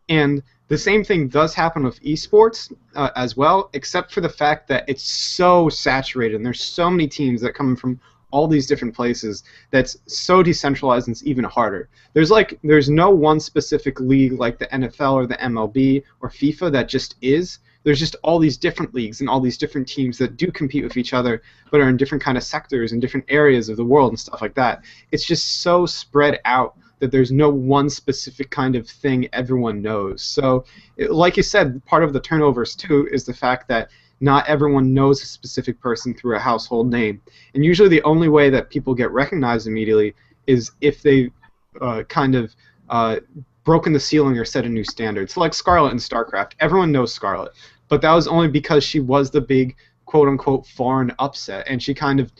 and the same thing does happen with esports as well, except for the fact that it's so saturated, and there's so many teams that come from all these different places that's so decentralized, and it's even harder. There's no one specific league like the NFL or the MLB or FIFA that just is. There's just all these different leagues and all these different teams that do compete with each other, but are in different kind of sectors and different areas of the world and stuff like that. It's just so spread out that there's no one specific kind of thing everyone knows. So, like you said, part of the turnovers too is the fact that not everyone knows a specific person through a household name. And usually the only way that people get recognized immediately is if they broken the ceiling or set a new standard. So like Scarlet in StarCraft, everyone knows Scarlet, but that was only because she was the big quote-unquote foreign upset, and she kind of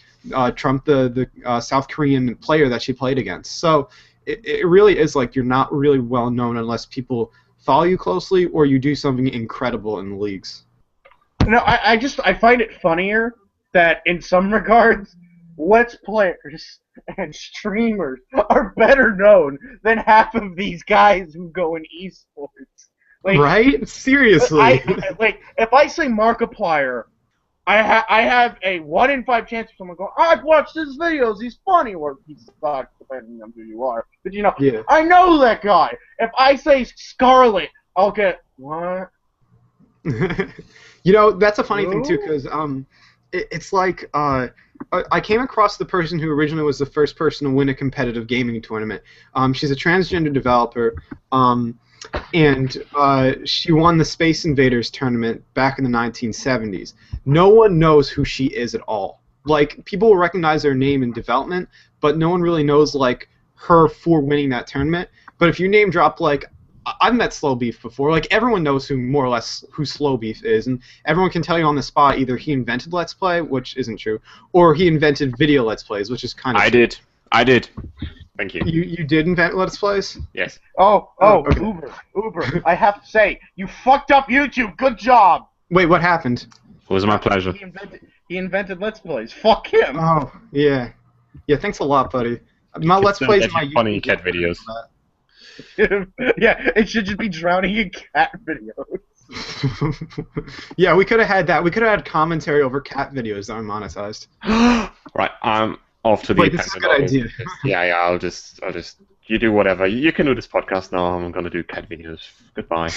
trumped the South Korean player that she played against. So it really is like you're not really well known unless people follow you closely or you do something incredible in the leagues. No, I find it funnier that in some regards, Let's Players and streamers are better known than half of these guys who go in esports. Like, right? Seriously. Like, if I say Markiplier, I have a 1 in 5 chance of someone going, I've watched his videos, he's funny, or he sucks, depending on who you are. But you know, yeah. I know that guy. If I say Scarlet, I'll get, what? You know, that's a funny thing too, because it's like I came across the person who originally was the first person to win a competitive gaming tournament. She's a transgender developer, and she won the Space Invaders tournament back in the 1970s. No one knows who she is at all. Like, people will recognize her name in development, but no one really knows like her for winning that tournament. But if you name drop like, I've met Slow Beef before. Like, everyone knows who more or less who Slow Beef is, and everyone can tell you on the spot either he invented Let's Play, which isn't true, or he invented video Let's Plays, which is kind of. I did. Thank you. You did invent Let's Plays? Yes. Okay. Uber. Okay. I have to say, you fucked up YouTube. Good job. Wait, what happened? It was my pleasure. He invented Let's Plays. Fuck him. Oh, yeah. Yeah, thanks a lot, buddy. My Let's Plays and my funny YouTube cat videos. Yeah, it should just be drowning in cat videos. Yeah, we could have had that. We could have had commentary over cat videos that are monetized. Right, I'm off to the. Wait, this is a good idea. Yeah, I'll just. You do whatever. You can do this podcast now. I'm gonna do cat videos. Goodbye.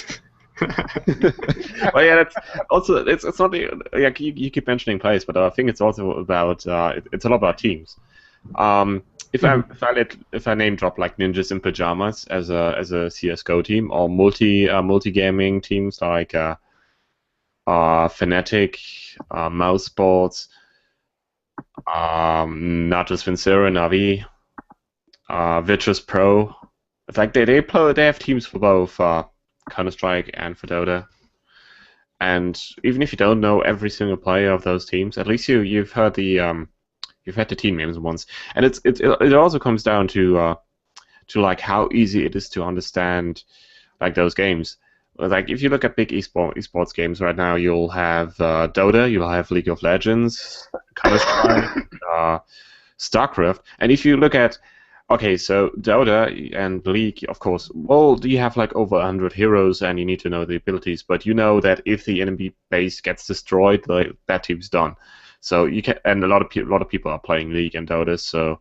Well, yeah, that's also it's not like you keep mentioning plays, but I think it's also about it's a lot about teams. If I name drop like Ninjas in Pajamas as a CS:GO team, or multi gaming teams like Fnatic, Mouse Sports, Natus Vincero, Navi, Virtus Pro. In fact, they have teams for both Counter-Strike and for Dota. And even if you don't know every single player of those teams, at least you've heard the team names once. And it also comes down to like how easy it is to understand like those games. Like if you look at big esports games right now, you'll have Dota, you'll have League of Legends, Counter-Strike, StarCraft, and if you look at so Dota and League, of course, well, you have like over 100 heroes, and you need to know the abilities. But you know that if the enemy base gets destroyed, that team's done. So you can, and a lot of people are playing League and Dota, so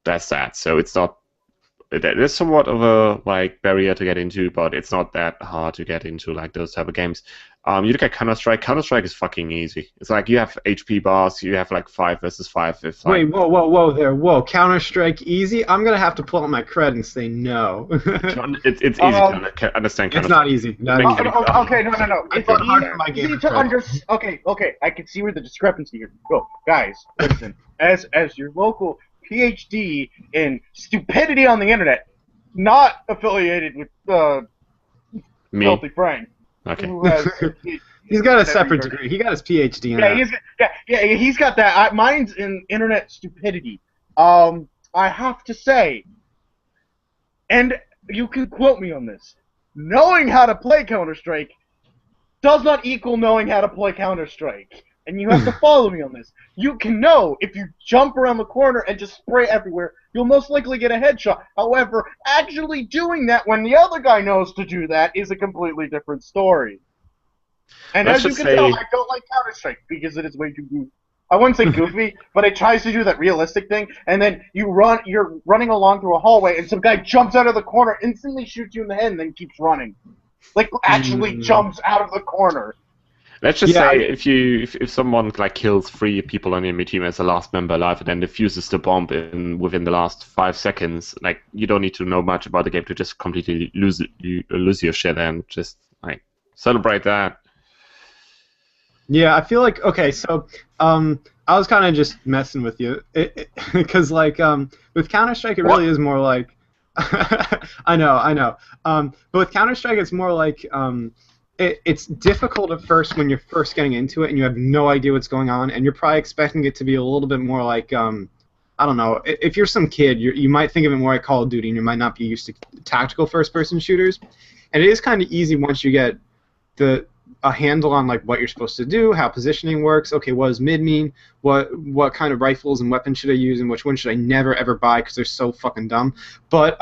that's that. So it's not. There's somewhat of a like barrier to get into, but it's not that hard to get into like those type of games. You look at Counter-Strike. Counter-Strike is fucking easy. It's like you have HP bars. You have like 5 versus 5. It's like, wait, whoa! Counter-Strike easy? I'm gonna have to pull out my cred and say no. it's easy to understand. It's not easy. Okay, no. It's hard for my game. Okay. I can see where the discrepancy here. Go, guys. Listen, as your local PhD in stupidity on the internet, not affiliated with Me. Filthy Frank. Okay. Who has He's got a separate degree. He got his PhD in that. He's got that. Mine's in internet stupidity. I have to say, and you can quote me on this, knowing how to play Counter-Strike does not equal knowing how to play Counter-Strike. And you have to follow me on this. You can know if you jump around the corner and just spray everywhere, you'll most likely get a headshot. However, actually doing that when the other guy knows to do that is a completely different story. And as you can tell, I don't like Counter-Strike because it is way too goofy. I wouldn't say goofy, but it tries to do that realistic thing, and then you're running along through a hallway, and some guy jumps out of the corner, instantly shoots you in the head, and then keeps running. Like, actually jumps out of the corner. Let's just say if someone like kills 3 people on the enemy team as the last member alive and then defuses the bomb within the last 5 seconds, like you don't need to know much about the game to just completely lose your shit and just like celebrate that. Yeah, I feel like so I was kind of just messing with you because like with Counter-Strike it really is more like I know, but with Counter-Strike it's more like it's difficult at first when you're first getting into it and you have no idea what's going on, and you're probably expecting it to be a little bit more like, I don't know, if you're some kid, you might think of it more like Call of Duty, and you might not be used to tactical first-person shooters. And it is kind of easy once you get a handle on like what you're supposed to do, how positioning works. Okay, what does mid mean? What kind of rifles and weapons should I use, and which one should I never ever buy because they're so fucking dumb. But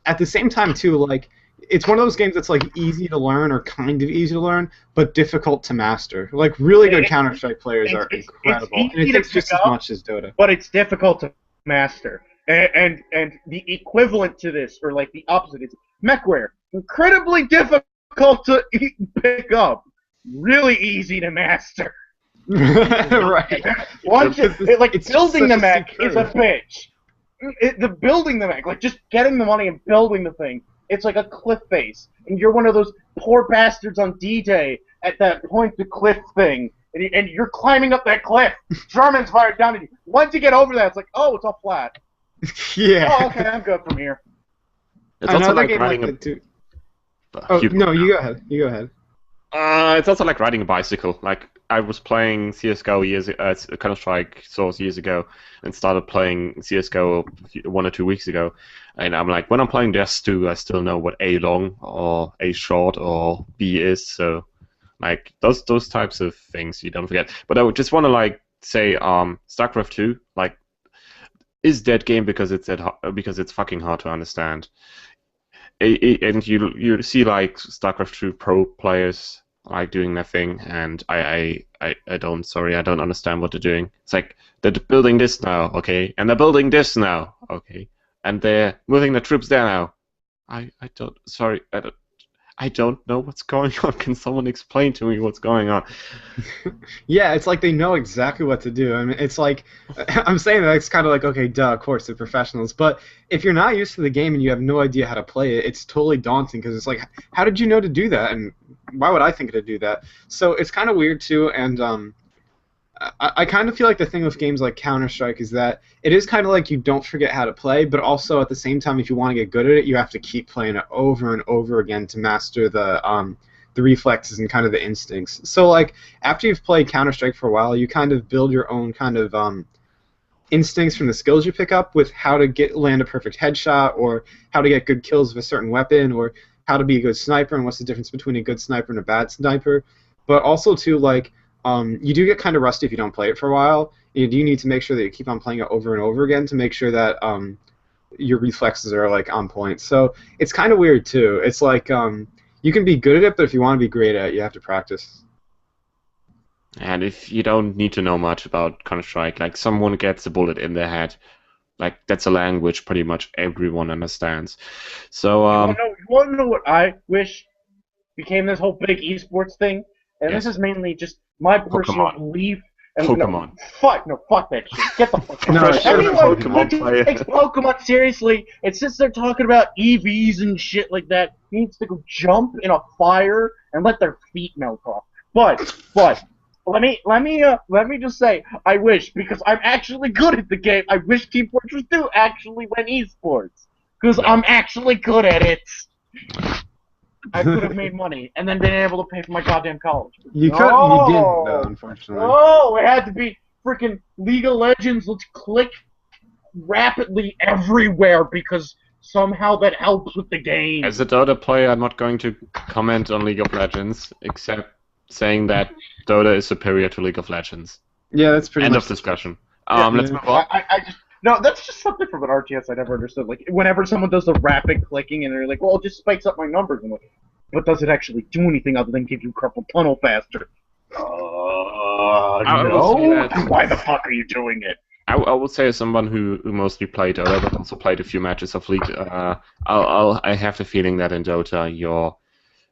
at the same time too, like, it's one of those games that's like easy to learn or kind of easy to learn, but difficult to master. Like really good Counter-Strike players are incredible, and it takes just as much as Dota. But it's difficult to master. And the equivalent to this, or like the opposite, is MechWare. Incredibly difficult to pick up, really easy to master. Right. Building the mech is a bitch. Building the mech, like just getting the money and building the thing. It's like a cliff face, and you're one of those poor bastards on D-Day at that point the cliff thing, and you're climbing up that cliff. Germans fired down at you. Once you get over that, it's like, oh, it's all flat. Yeah. Oh, okay, I'm good from here. It's also like riding no, you go ahead. You go ahead. It's also like riding a bicycle. Like I was playing CS:GO Counter-Strike Source years ago, and started playing CS:GO 1 or 2 weeks ago. And I'm like, when I'm playing DS2, I still know what A long or A short or B is. So, like those types of things you don't forget. But I would just want to like say, StarCraft 2, like, is dead game because it's fucking hard to understand. And you see like StarCraft 2 pro players like doing their thing, and I don't understand what they're doing. It's like they're building this now, okay, and they're building this now, okay, and they're moving the troops there now. I don't know what's going on. Can someone explain to me what's going on? Yeah, it's like they know exactly what to do. I mean, it's like, I'm saying that it's kind of like, okay, duh, of course, they're professionals. But if you're not used to the game and you have no idea how to play it, it's totally daunting because it's like, how did you know to do that? And why would I think to do that? So it's kind of weird, too, and I kind of feel like the thing with games like Counter-Strike is that it is kind of like you don't forget how to play, but also at the same time, if you want to get good at it, you have to keep playing it over and over again to master the the reflexes and kind of the instincts. So like after you've played Counter-Strike for a while, you kind of build your own kind of instincts from the skills you pick up with how to land a perfect headshot, or how to get good kills with a certain weapon, or how to be a good sniper, and what's the difference between a good sniper and a bad sniper. But also too, like you do get kind of rusty if you don't play it for a while. You do need to make sure that you keep on playing it over and over again to make sure that your reflexes are like on point. So it's kind of weird too. It's like you can be good at it, but if you want to be great at it, you have to practice. And if you don't need to know much about Counter-Strike, like someone gets a bullet in their head, like that's a language pretty much everyone understands. So you want to know what I wish became this whole big esports thing? And Yes. this is mainly just my personal Pokemon. belief. And Pokemon. Fuck that shit. Get the fuck out. No, Anyone Pokemon who player. takes Pokemon seriously and sits there talking about EVs and shit like that needs to go jump in a fire and let their feet melt off. But let me just say, I wish, because I'm actually good at the game, I wish Team Fortress 2 actually went esports. Because I'm actually good at it. I could have made money and then been able to pay for my goddamn college. You couldn't. You didn't, though, unfortunately. Oh, it had to be freaking League of Legends. Let's click rapidly everywhere because somehow that helps with the game. As a Dota player, I'm not going to comment on League of Legends, except saying that Dota is superior to League of Legends. Yeah, that's pretty End much of discussion. Yeah, Let's move on. I just no, that's just something from an RTS I never understood. Like whenever someone does the rapid clicking and they're like, "Well, it just spikes up my numbers," I'm like, but does it actually do anything other than give you carpal tunnel faster? will say No. that- Why the fuck are you doing it? I will say, as someone who mostly played Dota, but also played a few matches of League, I have the feeling that in Dota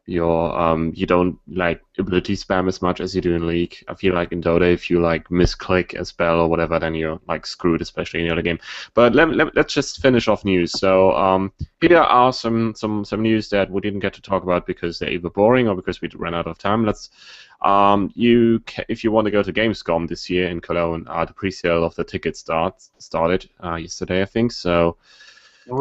you don't like ability spam as much as you do in League. I feel like in Dota, if you like misclick a spell or whatever, then you're like screwed, especially in the other game. But let's just finish off news. So here are some news that we didn't get to talk about because they're either boring or because we ran out of time. If you want to go to Gamescom this year in Cologne, the pre-sale of the tickets started yesterday, I think. So if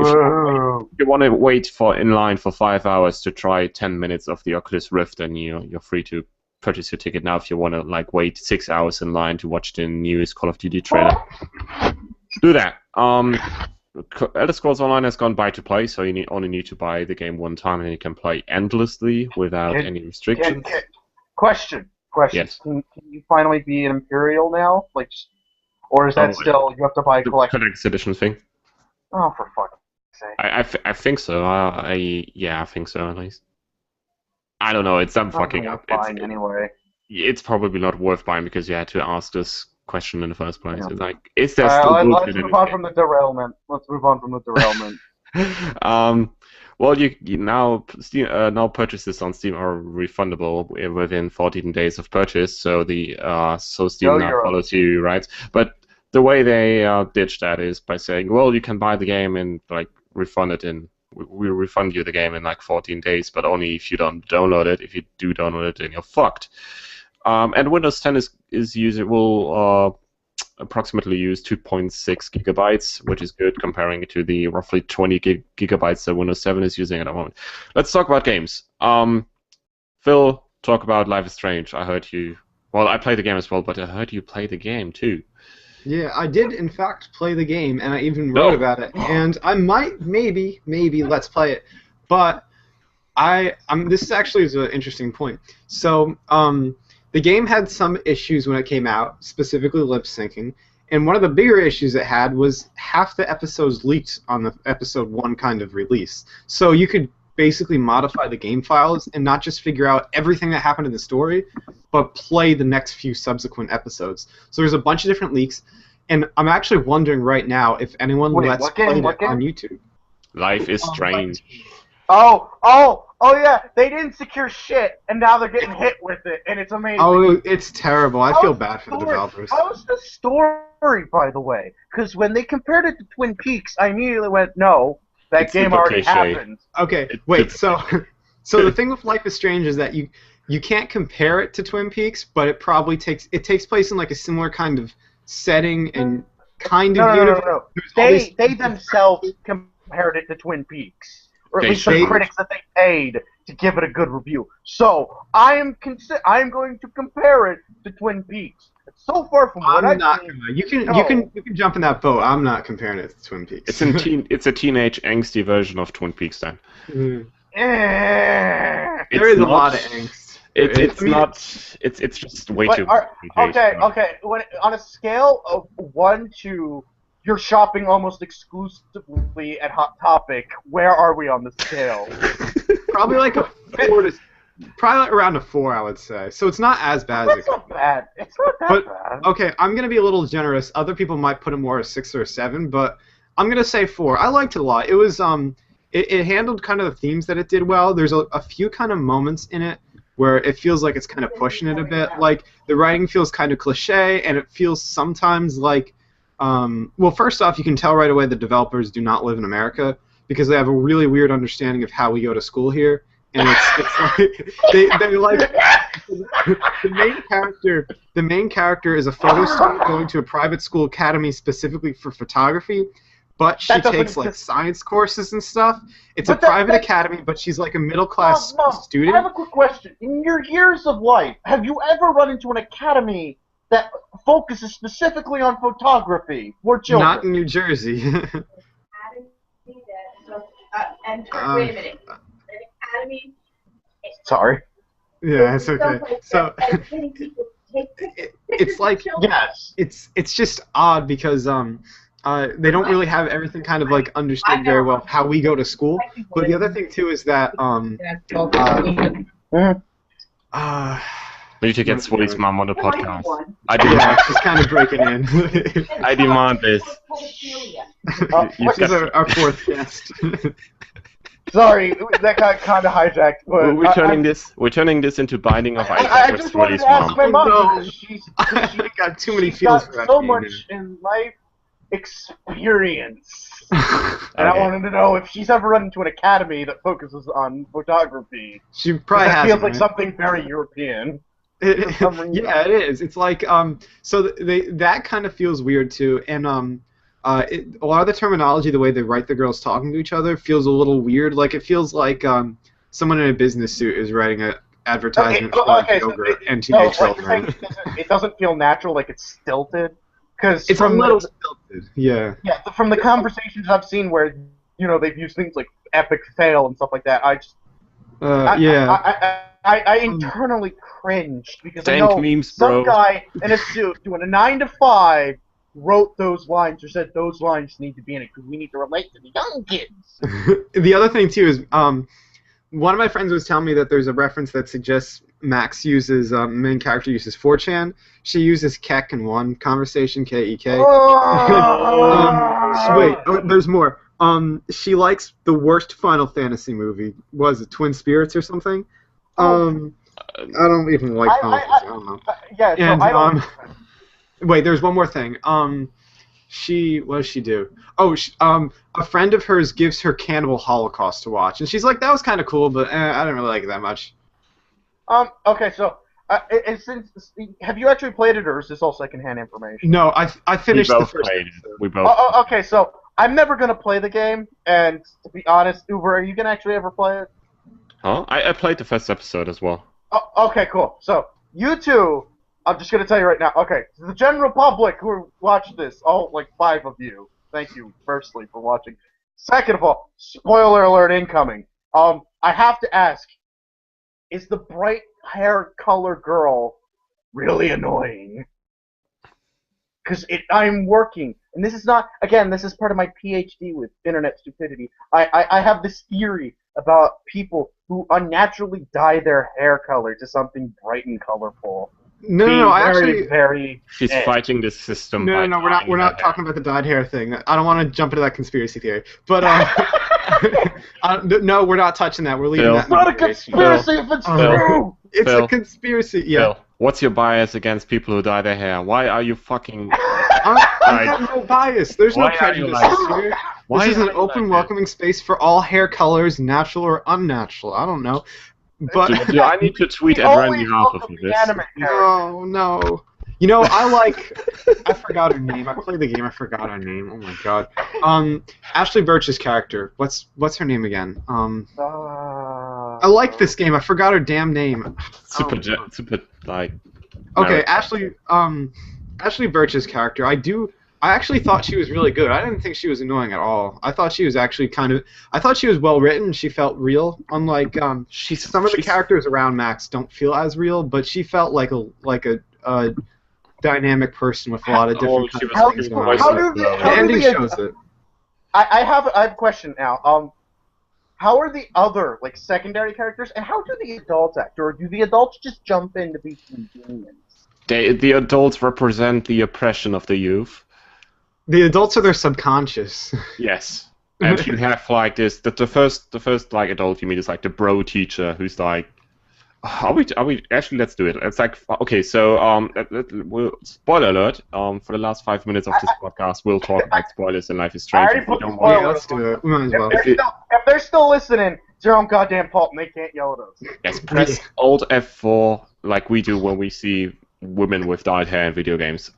you want to wait in line for 5 hours to try 10 minutes of the Oculus Rift, then you're free to purchase your ticket now. If you want to like wait 6 hours in line to watch the newest Call of Duty trailer, do that. Elder Scrolls Online has gone buy to play, so you only need to buy the game one time and you can play endlessly without any restrictions. Question. Yes. Can you finally be an Imperial now? Like, or is that still you have to buy a The collection? collector's edition thing. Oh, for fuck's sake! I think so. I think so at least. I don't know. It's some fucking up. Anyway. It's probably not worth buying because you had to ask this question in the first place. Yeah. It's like, is there still Let's bullshit in move this on game? from the derailment. Well, you now purchases on Steam are refundable within 14 days of purchase. So Steam now follows you, right? But the way they ditch that is by saying, well, you can buy the game and like refund it we'll refund you the game in like 14 days, but only if you don't download it. If you do download it, then you're fucked. And Windows 10 will approximately use 2.6 gigabytes, which is good comparing it to the roughly 20 gigabytes that Windows 7 is using at the moment. Let's talk about games. Phil, talk about Life is Strange. I heard you. Well, I played the game as well, but I heard you play the game too. Yeah, I did in fact play the game, and I even wrote about it. And I might, maybe let's play it. But this actually is an interesting point. So, the game had some issues when it came out, specifically lip syncing. And one of the bigger issues it had was half the episodes leaked on the episode 1 kind of release. So you could basically modify the game files and not just figure out everything that happened in the story, but play the next few subsequent episodes. So there's a bunch of different leaks, and I'm actually wondering right now if anyone lets play it on YouTube. Life is Strange. Oh yeah, they didn't secure shit, and now they're getting hit with it, and it's amazing. Oh, it's terrible. I feel bad for the developers. How's the story, by the way? Because when they compared it to Twin Peaks, I immediately went, no, that game already happened. Okay, wait, so the thing with Life is Strange is that you can't compare it to Twin Peaks, but it probably takes place in like a similar kind of setting and kind of universe. No. They themselves compared it to Twin Peaks. or at They least the should. critics that they paid to give it a good review. So I am going to compare it to Twin Peaks. So far from what I'm I've not seen, gonna. You can jump in that boat. I'm not comparing it to Twin Peaks. It's a teenage angsty version of Twin Peaks then. Mhm. eh. There is a lot of angst. It's just way But too okay, complicated. okay. On a scale of 1 to you're shopping almost exclusively at Hot Topic, where are we on the scale? Probably like a 4 to. Probably around a 4, I would say. So it's not as bad as it That's not bad. It's not that But- bad. Okay, I'm gonna be a little generous. Other people might put it more a 6 or a 7, but I'm gonna say 4. I liked it a lot. It was it handled kind of the themes that it did well. There's a few kind of moments in it where it feels like it's kind of pushing it a bit. Like the writing feels kind of cliche, and it feels sometimes like, well, first off, you can tell right away the developers do not live in America because they have a really weird understanding of how we go to school here. And it's like they like the main character is a photo student going to a private school academy specifically for photography, but she That doesn't takes like exist. science courses and stuff. It's But a private academy, but she's like a middle class Mom, student. I have a quick question. In your years of life, have you ever run into an academy that focuses specifically on photography for children? Not in New Jersey. And wait a minute. An academy. Sorry. Yeah, it's okay. So it's like Yes. it's just odd because they don't really have everything kind of like understood very well how we go to school. But the other thing too is that We need to get Swilly's mom on the podcast. I yeah, demand, she's kind of breaking in. I demand this. You've This is got- our fourth guest. Sorry, that got kind of hijacked. But We're turning this into Binding of Isaac I with just wanted Swilly's to ask mom. my mom No. because she's I got too many she's feels got for that so game much in life experience. And I Okay. wanted to know if she's ever run into an academy that focuses on photography. She probably That has. feels like something very European. for some reason. Yeah, it is. It's like so that kind of feels weird too, and a lot of the terminology, the way they write the girls talking to each other, feels a little weird. Like it feels like someone in a business suit is writing an advertisement for like, yogurt and teenage children. It doesn't feel natural, like it's stilted. Because It's a little stilted. Yeah. Yeah, from the conversations I've seen where they've used things like epic fail and stuff like that, Yeah. I internally cringed because I Dank know memes, some bro. guy in a suit doing a 9 to 5 wrote those lines or said those lines need to be in it because we need to relate to the young kids. The other thing too is one of my friends was telling me that there's a reference that suggests Max uses main character uses 4chan. She uses Kek in one conversation, K-E-K. Wait, there's more. She likes the worst Final Fantasy movie. Was it Twin Spirits or something? I don't even like Final Fantasy. I don't know. Yeah, so And I don't. wait, there's one more thing. What does she do? Oh, a friend of hers gives her Cannibal Holocaust to watch, and she's like, that was kind of cool, but I didn't really like it that much. Okay, so have you actually played it, or is this all secondhand information? No, I We finished the both first played it. episode. We both. Okay, so I'm never gonna play the game, and to be honest, Uber, are you gonna actually ever play it? Huh? I played the first episode as well. Oh, okay, cool. So you two, I'm just gonna tell you right now. Okay, to the general public who watch this, all like 5 of you, thank you firstly for watching. Second of all, spoiler alert incoming. I have to ask, is the bright hair color girl really annoying? Because I'm working, and this is not, again, this is part of my PhD with internet stupidity. I have this theory about people who unnaturally dye their hair color to something bright and colorful. No, I very, actually. very. She's fighting the system. No, by we're dyeing not her talking about the dyed hair thing. I don't want to jump into that conspiracy theory. But no, we're not touching that. We're leaving Phil. that. It's not a in moderation. conspiracy if it's Phil. true. It's Phil. a conspiracy. hair. Yeah. Phil, what's your bias against people who dye their hair? Why are you fucking? I have no bias. There's no Why are you prejudice like here. Why This is are an you open, like welcoming space for all hair colors, natural or unnatural. I don't know. But Do I need to tweet We everyone always behalf of welcome this? the anime character. no. You know, I forgot her name. I played the game. I forgot her name. Oh my god. Ashley Birch's character. What's her name again? I like this game. I forgot her damn name. Super like. Okay, Ashley Birch's character. I actually thought she was really good. I didn't think she was annoying at all. I thought she was actually I thought she was well written. She felt real. Unlike some of the characters around Max don't feel as real, but she felt like a dynamic person with a lot of different kinds of things going on. The ending shows it. I have a question now. How are the other secondary characters, and how do the adults act, or do the adults just jump in to be convenient? The adults represent the oppression of the youth. The adults are their subconscious. Yes, and you have the first adult you meet is the bro teacher who's like. Are we actually? Let's do it. It's okay. So spoiler alert. For the last 5 minutes of this podcast, we'll talk about spoilers in Life is Strange. I already put the spoilers. Yeah, let's do it. We might as well. If they're still listening, it's their own goddamn fault, and they can't yell at us. Yes, press Alt F4 like we do when we see women with dyed hair in video games.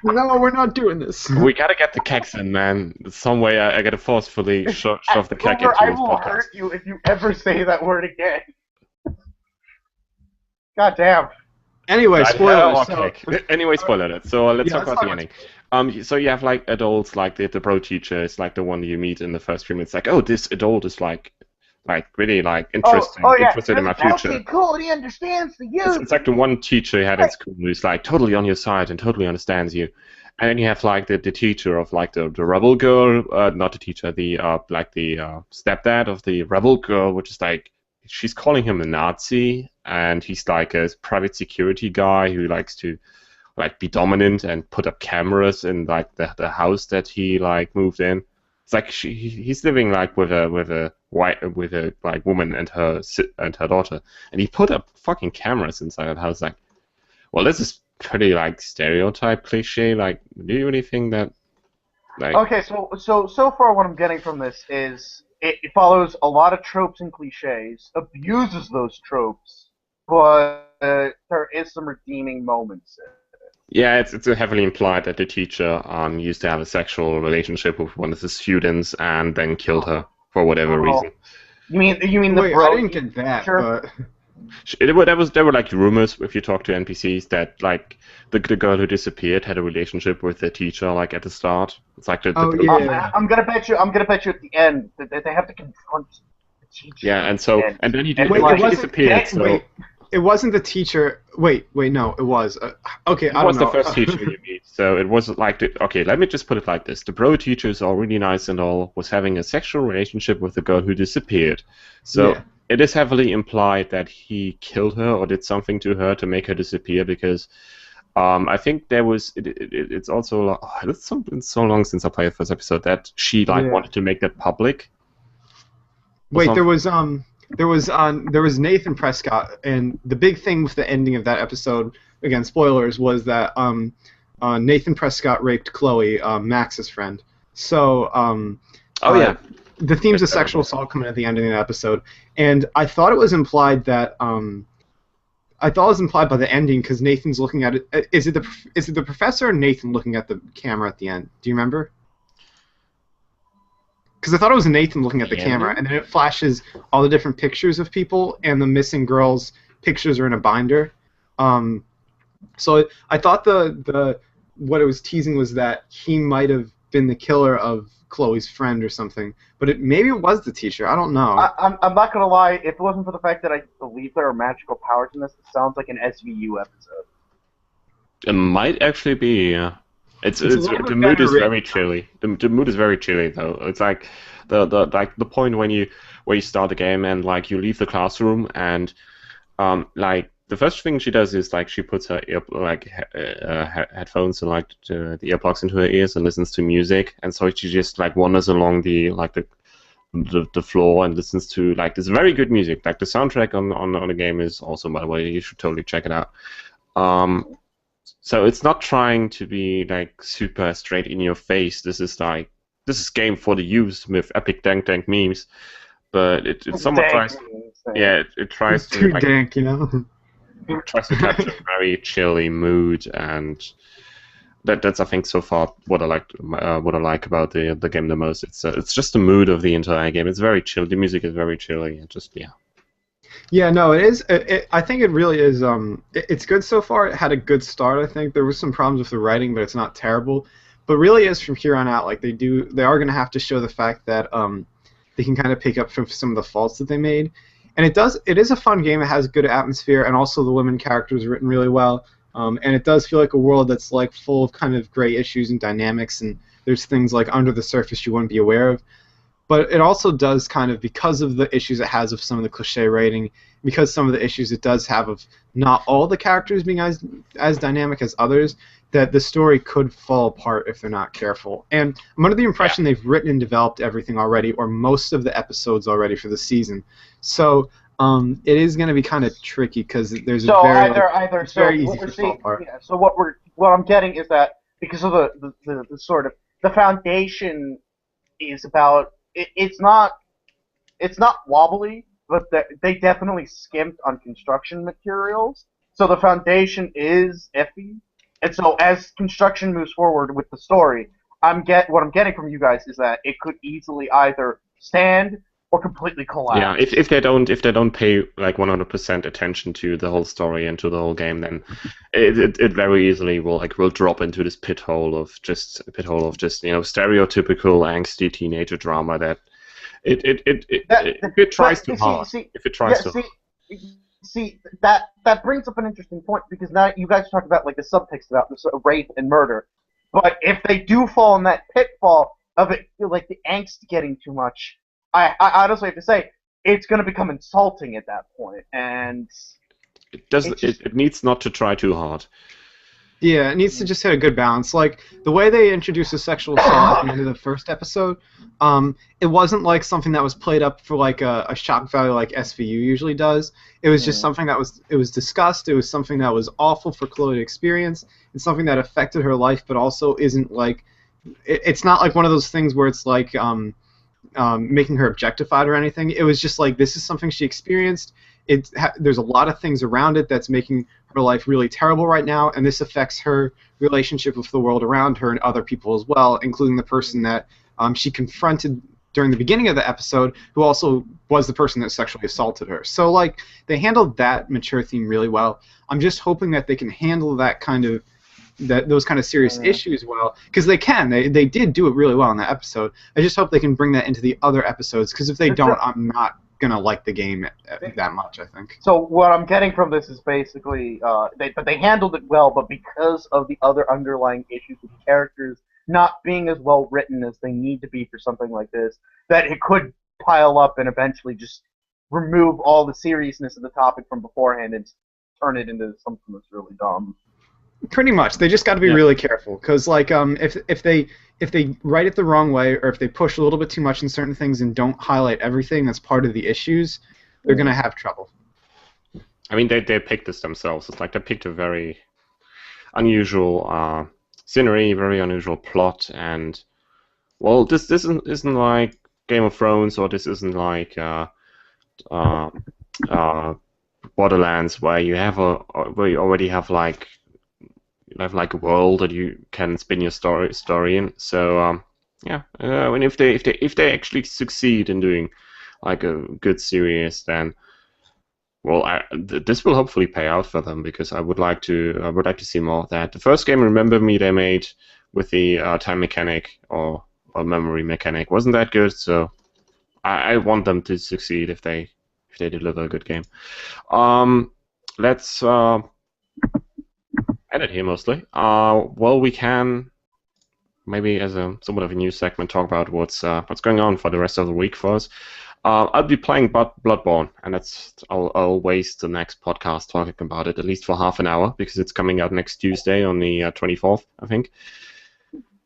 No, we're not doing this. We gotta get the kegs in, man. Some way I gotta forcefully shove the keg into this podcast. I will hurt you if you ever say that word again. God damn. Anyway, spoilers. Anyway, spoiler alert. So let's talk about the ending. So you have adults the bro teacher is the one you meet in the first few minutes. Oh, this adult is really interested in my future. Cool, he understands the youth. It's the one teacher you had in school who's totally on your side and totally understands you. And then you have the teacher of the rebel girl, not the teacher, the stepdad of the rebel girl, which is she's calling him a Nazi, and he's a private security guy who likes to be dominant and put up cameras in the house that he moved in. It's he's living with a woman and her daughter, and he put up fucking cameras inside that house. Well, this is pretty stereotype cliche. Do you really think that? Okay, so far what I'm getting from this is it follows a lot of tropes and cliches, abuses those tropes, but there is some redeeming moments in it. Yeah, it's heavily implied that the teacher used to have a sexual relationship with one of the students and then killed her for whatever reason. You mean the Wait, bro? I didn't get that. Sure. But... There were rumors if you talk to NPCs that the girl who disappeared had a relationship with the teacher at the start. It's I'm gonna bet you at the end that they have to confront the teacher. Yeah, and then he disappeared. Wait, it wasn't the teacher. Wait, no, it was. Okay, I don't know. It was the first teacher you meet, so it was okay, let me just put it like this. The bro teacher is all really nice and all, was having a sexual relationship with the girl who disappeared. So it is heavily implied that he killed her or did something to her to make her disappear, because I think there was... It's also... it's been so long since I played the first episode that she wanted to make that public. Wait, there was Nathan Prescott, and the big thing with the ending of that episode, again, spoilers, was that Nathan Prescott raped Chloe, Max's friend. So, the themes of sexual assault come in at the end of the episode, and I thought it was implied that by the ending, because Nathan's looking at it. Is it the professor or Nathan looking at the camera at the end? Do you remember? Because I thought it was Nathan looking at the camera, and then it flashes all the different pictures of people, and the missing girl's pictures are in a binder. So I thought what it was teasing was that he might have been the killer of Chloe's friend or something, but maybe it was the teacher. I don't know. I'm not gonna lie. If it wasn't for the fact that I believe there are magical powers in this, it sounds like an SVU episode. It might actually be. Yeah. The mood is very chilly. The mood is very chilly though. It's the point when you start the game and you leave the classroom and the first thing she does is she puts her headphones and the earplugs into her ears and listens to music, and so she just wanders along the floor and listens to this very good music. The soundtrack on the game is awesome, by the way. You should totally check it out. So it's not trying to be super straight in your face. This is game for the youth with epic dank memes, but it somewhat tries. Yeah, it tries to too dank, you know. tries to capture a very chilly mood, and that's I think so far what I like about the game the most. It's just the mood of the entire game. It's very chill. The music is very chilly. And just yeah. Yeah, no, it is. I think it really is. It's good so far. It had a good start. I think there was some problems with the writing, but it's not terrible. But really is from here on out. Like they are going to have to show the fact that they can kind of pick up from some of the faults that they made. And it is a fun game. It has good atmosphere, and also the women characters are written really well. And it does feel like a world that's like full of kind of gray issues and dynamics, and there's things like under the surface you wouldn't be aware of. But it also does kind of, because of the issues it has of some of the cliche writing, because some of the issues it does have of not all the characters being as dynamic as others, that the story could fall apart if they're not careful. And I'm under the impression they've written and developed everything already, or most of the episodes already for the season. So it is going to be kind of tricky because there's So very what easy we're to fall seeing, apart. yeah, so what I'm getting is that because of the sort of the foundation is about it's not wobbly, but they definitely skimped on construction materials. So the foundation is iffy, and so as construction moves forward with the story, what I'm getting from you guys is that it could easily either stand or completely collapse. Yeah, if they don't pay like 100% attention to the whole story and to the whole game, then it very easily will drop into this pit hole of just stereotypical angsty teenager drama that if it tries too hard. See, that brings up an interesting point, because now you guys talk about like the subtext about this rape and murder, but if they do fall in that pitfall of it, like the angst getting too much, I honestly have to say it's going to become insulting at that point, and it needs not to try too hard. Yeah, it needs to just hit a good balance. Like, the way they introduced the sexual assault at the end of the first episode, it wasn't like something that was played up for like a shock value like SVU usually does. It was just something that was discussed. It was something that was awful for Chloe to experience. It's something that affected her life, but also isn't like... It's not like one of those things where it's like making her objectified or anything. It was just like, this is something she experienced. There's a lot of things around it that's making her life really terrible right now, and this affects her relationship with the world around her and other people as well, including the person that she confronted during the beginning of the episode, who also was the person that sexually assaulted her. So, like, they handled that mature theme really well. I'm just hoping that they can handle those kind of serious issues well, because they can. They did do it really well in that episode. I just hope they can bring that into the other episodes, because if they don't, I'm not gonna like the game that much, I think. So what I'm getting from this is basically they handled it well, but because of the other underlying issues with the characters not being as well written as they need to be for something like this, that it could pile up and eventually just remove all the seriousness of the topic from beforehand and turn it into something that's really dumb. Pretty much. They just got to be really careful, because like if they write it the wrong way, or if they push a little bit too much in certain things and don't highlight everything that's part of the issues, they're gonna have trouble. I mean, they picked this themselves. It's like they picked a very unusual scenery, very unusual plot, and well, this isn't like Game of Thrones, or this isn't like Borderlands, where you already have like a world that you can spin your story in. So and if they actually succeed in doing like a good series, then well, this will hopefully pay out for them, because I would like to see more of that. The first game, Remember Me, they made with the time mechanic or memory mechanic wasn't that good. So I want them to succeed if they deliver a good game. Let's edit here mostly. Well, we can maybe as a somewhat of a new segment talk about what's going on for the rest of the week for us. I'll be playing Bloodborne, and I'll waste the next podcast talking about it, at least for half an hour, because it's coming out next Tuesday on the 24th, I think.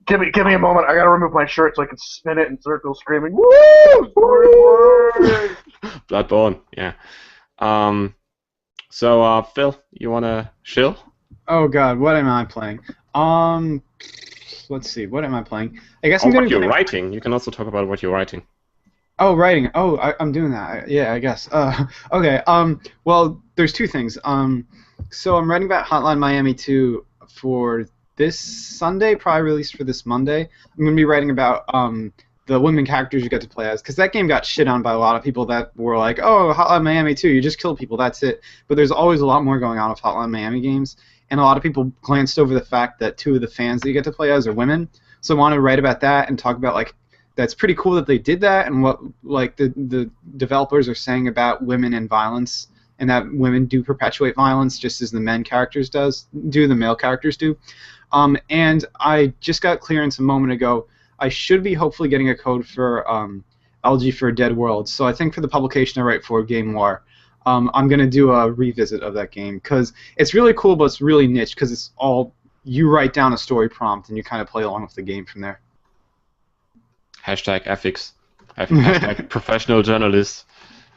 Give me a moment. I gotta remove my shirt so I can spin it in circles, screaming, "Woo! Bloodborne, yeah. So Phil, you wanna shill? Oh God, what am I playing? Let's see, what am I playing? I guess I'm gonna. What you're writing. You can also talk about what you're writing. Oh, writing. Oh, I'm doing that. Yeah, I guess. Okay. Well, there's two things. So I'm writing about Hotline Miami 2 for this Sunday, probably released for this Monday. I'm going to be writing about the women characters you get to play as, because that game got shit on by a lot of people that were like, oh, Hotline Miami 2, you just kill people, that's it. But there's always a lot more going on with Hotline Miami games, and a lot of people glanced over the fact that 2 of the fans that you get to play as are women. So I want to write about that and talk about, like, that's pretty cool that they did that, and what, like, the developers are saying about women and violence, and that women do perpetuate violence just as the male characters do. And I just got clearance a moment ago. I should be hopefully getting a code for LG for Dead World. So I think for the publication I write for, Game War, I'm going to do a revisit of that game, because it's really cool, but it's really niche, because it's all, you write down a story prompt and you kind of play along with the game from there. Hashtag ethics. Hashtag professional journalist.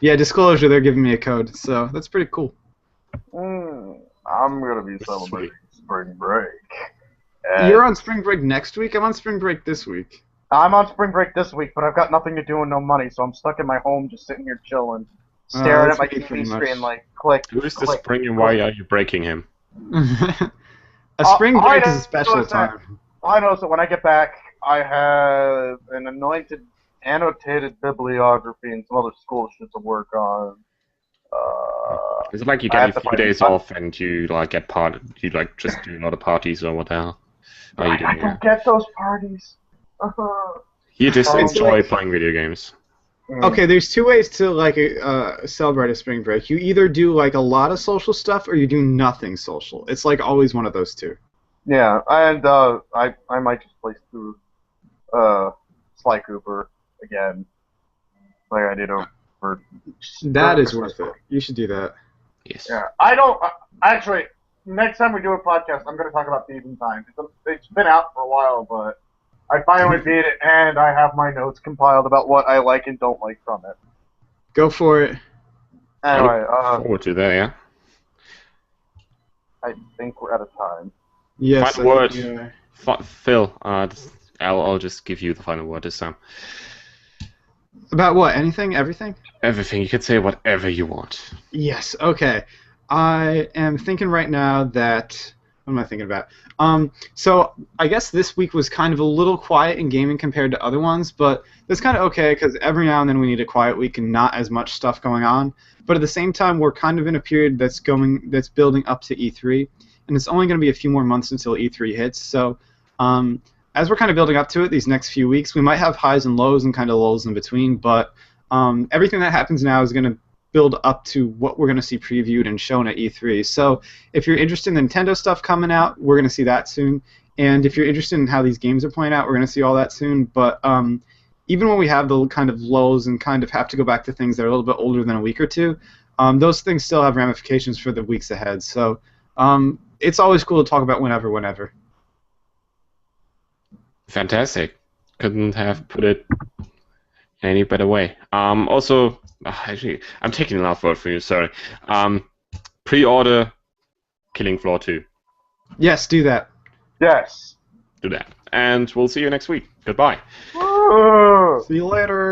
Yeah, disclosure, they're giving me a code, so that's pretty cool. I'm gonna be celebrating spring break. You're on spring break next week? I'm on spring break this week. I'm on spring break this week, but I've got nothing to do and no money, so I'm stuck in my home just sitting here chilling, staring at my TV screen like, click, Who is the click, spring and why are you breaking him? A spring break is a special time. I know, so when I get back, I have an annotated bibliography and some other school shit to work on. Is it like you get a few days off and you like get you like just do a lot of parties or what the hell? I don't get those parties. You just enjoy playing video games. Okay, there's 2 ways to like celebrate a spring break. You either do like a lot of social stuff, or you do nothing social. It's like always one of those 2. Yeah, and I might just play through Sly Cooper again, like I did over. That is worth it. You should do that. Yes. Yeah, I don't actually. Next time we do a podcast, I'm going to talk about Thieves in Time. It's been out for a while, but I finally beat it, and I have my notes compiled about what I like and don't like from it. Go for it. Anyway, forward to that, yeah. I think we're out of time. Yes. Final word. Phil, I'll just give you the final word this time. About what? Anything? Everything? Everything. You can say whatever you want. Yes. Okay. I am thinking right now that... What am I thinking about? So I guess this week was kind of a little quiet in gaming compared to other ones, but that's kind of okay, because every now and then we need a quiet week and not as much stuff going on. But at the same time, we're kind of in a period that's building up to E3, and it's only going to be a few more months until E3 hits. So as we're kind of building up to it these next few weeks, we might have highs and lows and kind of lulls in between, but everything that happens now is going to build up to what we're going to see previewed and shown at E3. So if you're interested in Nintendo stuff coming out, we're going to see that soon. And if you're interested in how these games are playing out, we're going to see all that soon. But even when we have the kind of lows and kind of have to go back to things that are a little bit older than a week or two, those things still have ramifications for the weeks ahead. So it's always cool to talk about whenever. Fantastic. Couldn't have put it any better way. Also, actually, I'm taking the last word for you, sorry. Pre-order Killing Floor 2. Yes, do that. Yes. Do that. And we'll see you next week. Goodbye. See you later.